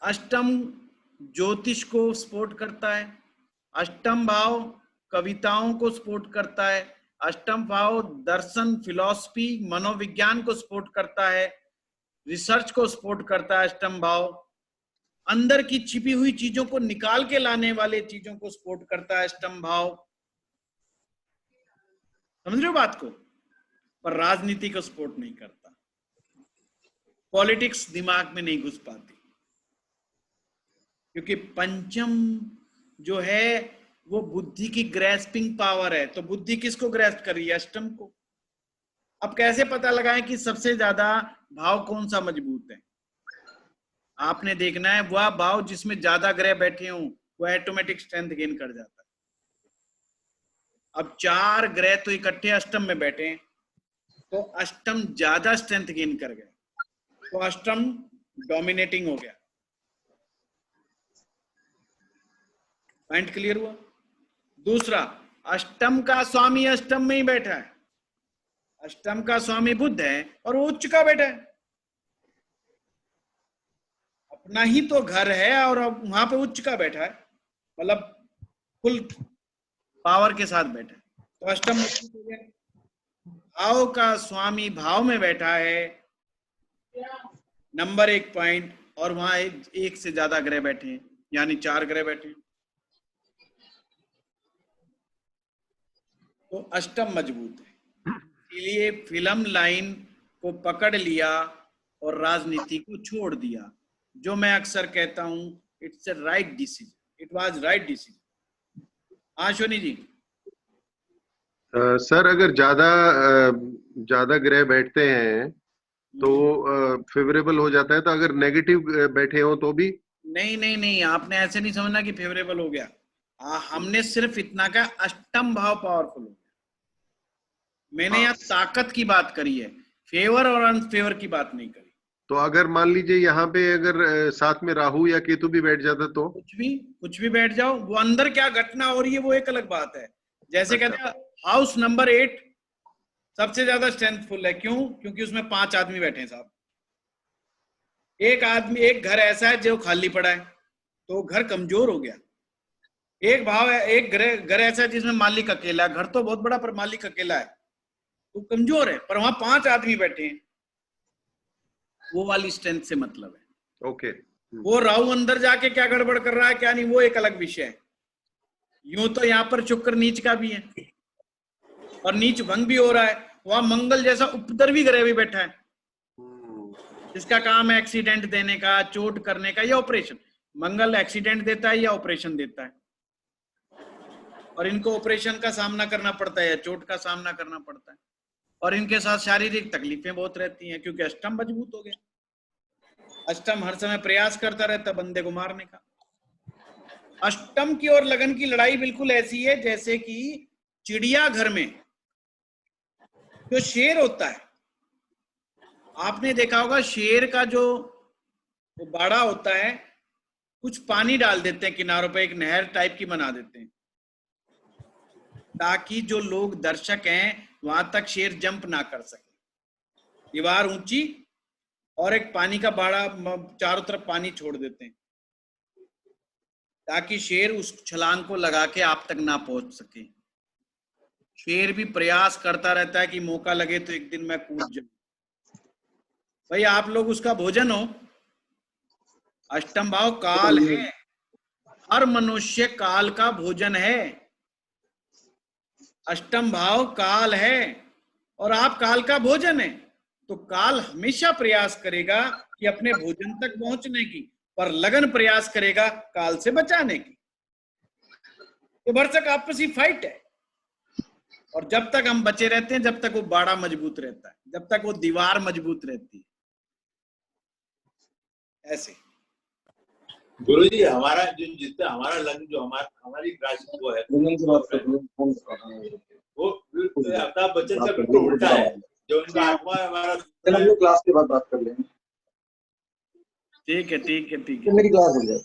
अष्टम ज्योतिष को सपोर्ट करता है, अष्टम भाव कविताओं को सपोर्ट करता है, अष्टम भाव दर्शन, फिलॉसफी, मनोविज्ञान को सपोर्ट करता है, रिसर्च को सपोर्ट करता है अष्टम भाव, अंदर की छिपी हुई चीजों को निकाल के लाने वाले चीजों को सपोर्ट करता है अष्टम भाव। समझ रहे हो बात को? पर राजनीति को सपोर्ट नहीं करता, पॉलिटिक्स दिमाग में नहीं घुस पाती, क्योंकि पंचम जो है वो बुद्धि की ग्रेस्पिंग पावर है। तो बुद्धि किसको ग्रेस्प कर रही है? अष्टम को। अब कैसे पता लगाएं कि सबसे ज्यादा भाव कौन सा मजबूत है? आपने देखना है, वह भाव जिसमें ज्यादा ग्रह बैठे हों वो ऑटोमेटिक स्ट्रेंथ गेन कर जाता है। अब 4 ग्रह तो इकट्ठे अष्टम में बैठे हैं, तो अष्टम ज्यादा स्ट्रेंथ गेन कर गया, तो अष्टम डोमिनेटिंग हो गया। पॉइंट क्लियर हुआ? दूसरा, अष्टम का स्वामी अष्टम में ही बैठा है, अष्टम का स्वामी बुध है और वो उच्च का बैठा है, अपना ही तो घर है और अब वहां पे उच्च का बैठा है, मतलब फुल पावर के साथ बैठा है, तो अष्टम मजबूत हो गया। भाव का स्वामी भाव में बैठा है, नंबर 1 पॉइंट, और वहां एक से ज्यादा ग्रह बैठे हैं, यानी 4 ग्रह बैठे हैं, तो अष्टम मजबूत है। इसलिए फिल्म लाइन को पकड़ लिया और राजनीति को छोड़ दिया। जो मैं अक्सर कहता हूं, it's a right decision, it was right decision. हाँ शोनी जी। सर, अगर ज्यादा ग्रह बैठते हैं तो फेवरेबल हो जाता है, तो अगर नेगेटिव बैठे हो तो भी? नहीं, आपने ऐसे नहीं समझना कि फेवरेबल हो गया। हमने सिर्फ इतना कहा अष्टम भाव पावरफुल हो गया। मैंने यहाँ ताकत की बात करी है, फेवर और अनफेवर की बात नहीं करी। तो अगर मान लीजिए यहाँ पे अगर साथ में राहु या केतु भी बैठ जाता तो? कुछ भी बैठ जाओ, वो अंदर क्या घटना हो रही है वो एक अलग बात है। जैसे कहते हैं हाउस नंबर 8 सबसे ज्यादा स्ट्रेंथफुल है, क्यों? क्योंकि उसमें 5 आदमी बैठे हैं साहब। एक घर ऐसा है जो खाली पड़ा है, तो घर कमजोर हो गया। एक भाव है, एक घर ऐसा है जिसमें मालिक अकेला है, घर तो बहुत बड़ा पर मालिक अकेला है, तो कमजोर है, पर वहां 5 आदमी बैठे हैं, वो वाली स्ट्रेंथ से मतलब है। ओके। वो राहु अंदर जाके क्या गड़बड़ कर रहा है क्या नहीं, वो एक अलग विषय है। यूं तो यहाँ पर शुक्र नीच का भी है और नीच भंग भी हो रहा है, वहां मंगल जैसा उपद्रवी ग्रह भी बैठा है, जिसका काम है एक्सीडेंट देने का, चोट करने का या ऑपरेशन। मंगल एक्सीडेंट देता है या ऑपरेशन देता है, और इनको ऑपरेशन का सामना करना पड़ता है या चोट का सामना करना पड़ता है, और इनके साथ शारीरिक तकलीफें बहुत रहती हैं, क्योंकि अष्टम मजबूत हो गया। अष्टम हर समय प्रयास करता रहता बंदे को मारने का। अष्टम की और लगन की लड़ाई बिल्कुल ऐसी है जैसे कि चिड़िया घर में जो शेर होता है, आपने देखा होगा शेर का जो बाड़ा होता है कुछ पानी डाल देते हैं किनारों पे, एक नहर टाइप की बना देते हैं, ताकि जो लोग दर्शक हैं वहां तक शेर जंप ना कर सके। दीवार ऊंची और एक पानी का बाड़ा, चारों तरफ पानी छोड़ देते हैं ताकि शेर उस छलांग को लगा के आप तक ना पहुंच सके। शेर भी प्रयास करता रहता है कि मौका लगे तो एक दिन मैं कूद जाऊं। भाई आप लोग उसका भोजन हो। अष्टम भाव काल है, हर मनुष्य काल का भोजन है। अष्टम भाव काल है और आप काल का भोजन है, तो काल हमेशा प्रयास करेगा कि अपने भोजन तक पहुंचने की, पर लगन प्रयास करेगा काल से बचाने की। ये भरसक आपसी फाइट है, और जब तक हम बचे रहते हैं, जब तक वो बाड़ा मजबूत रहता है, जब तक वो दीवार मजबूत रहती है। ऐसे गुरु जी, हमारा जो जितना हमारा लग्न, जो हमारी राशि वो है, वो अमिताभ बच्चन का बिल्कुल उल्टा है। जो उनका आत्मा हमारा, क्लास के बाद बात कर लेंगे। ठीक है, ठीक है, ठीक है। मेरी क्लास हो जाए।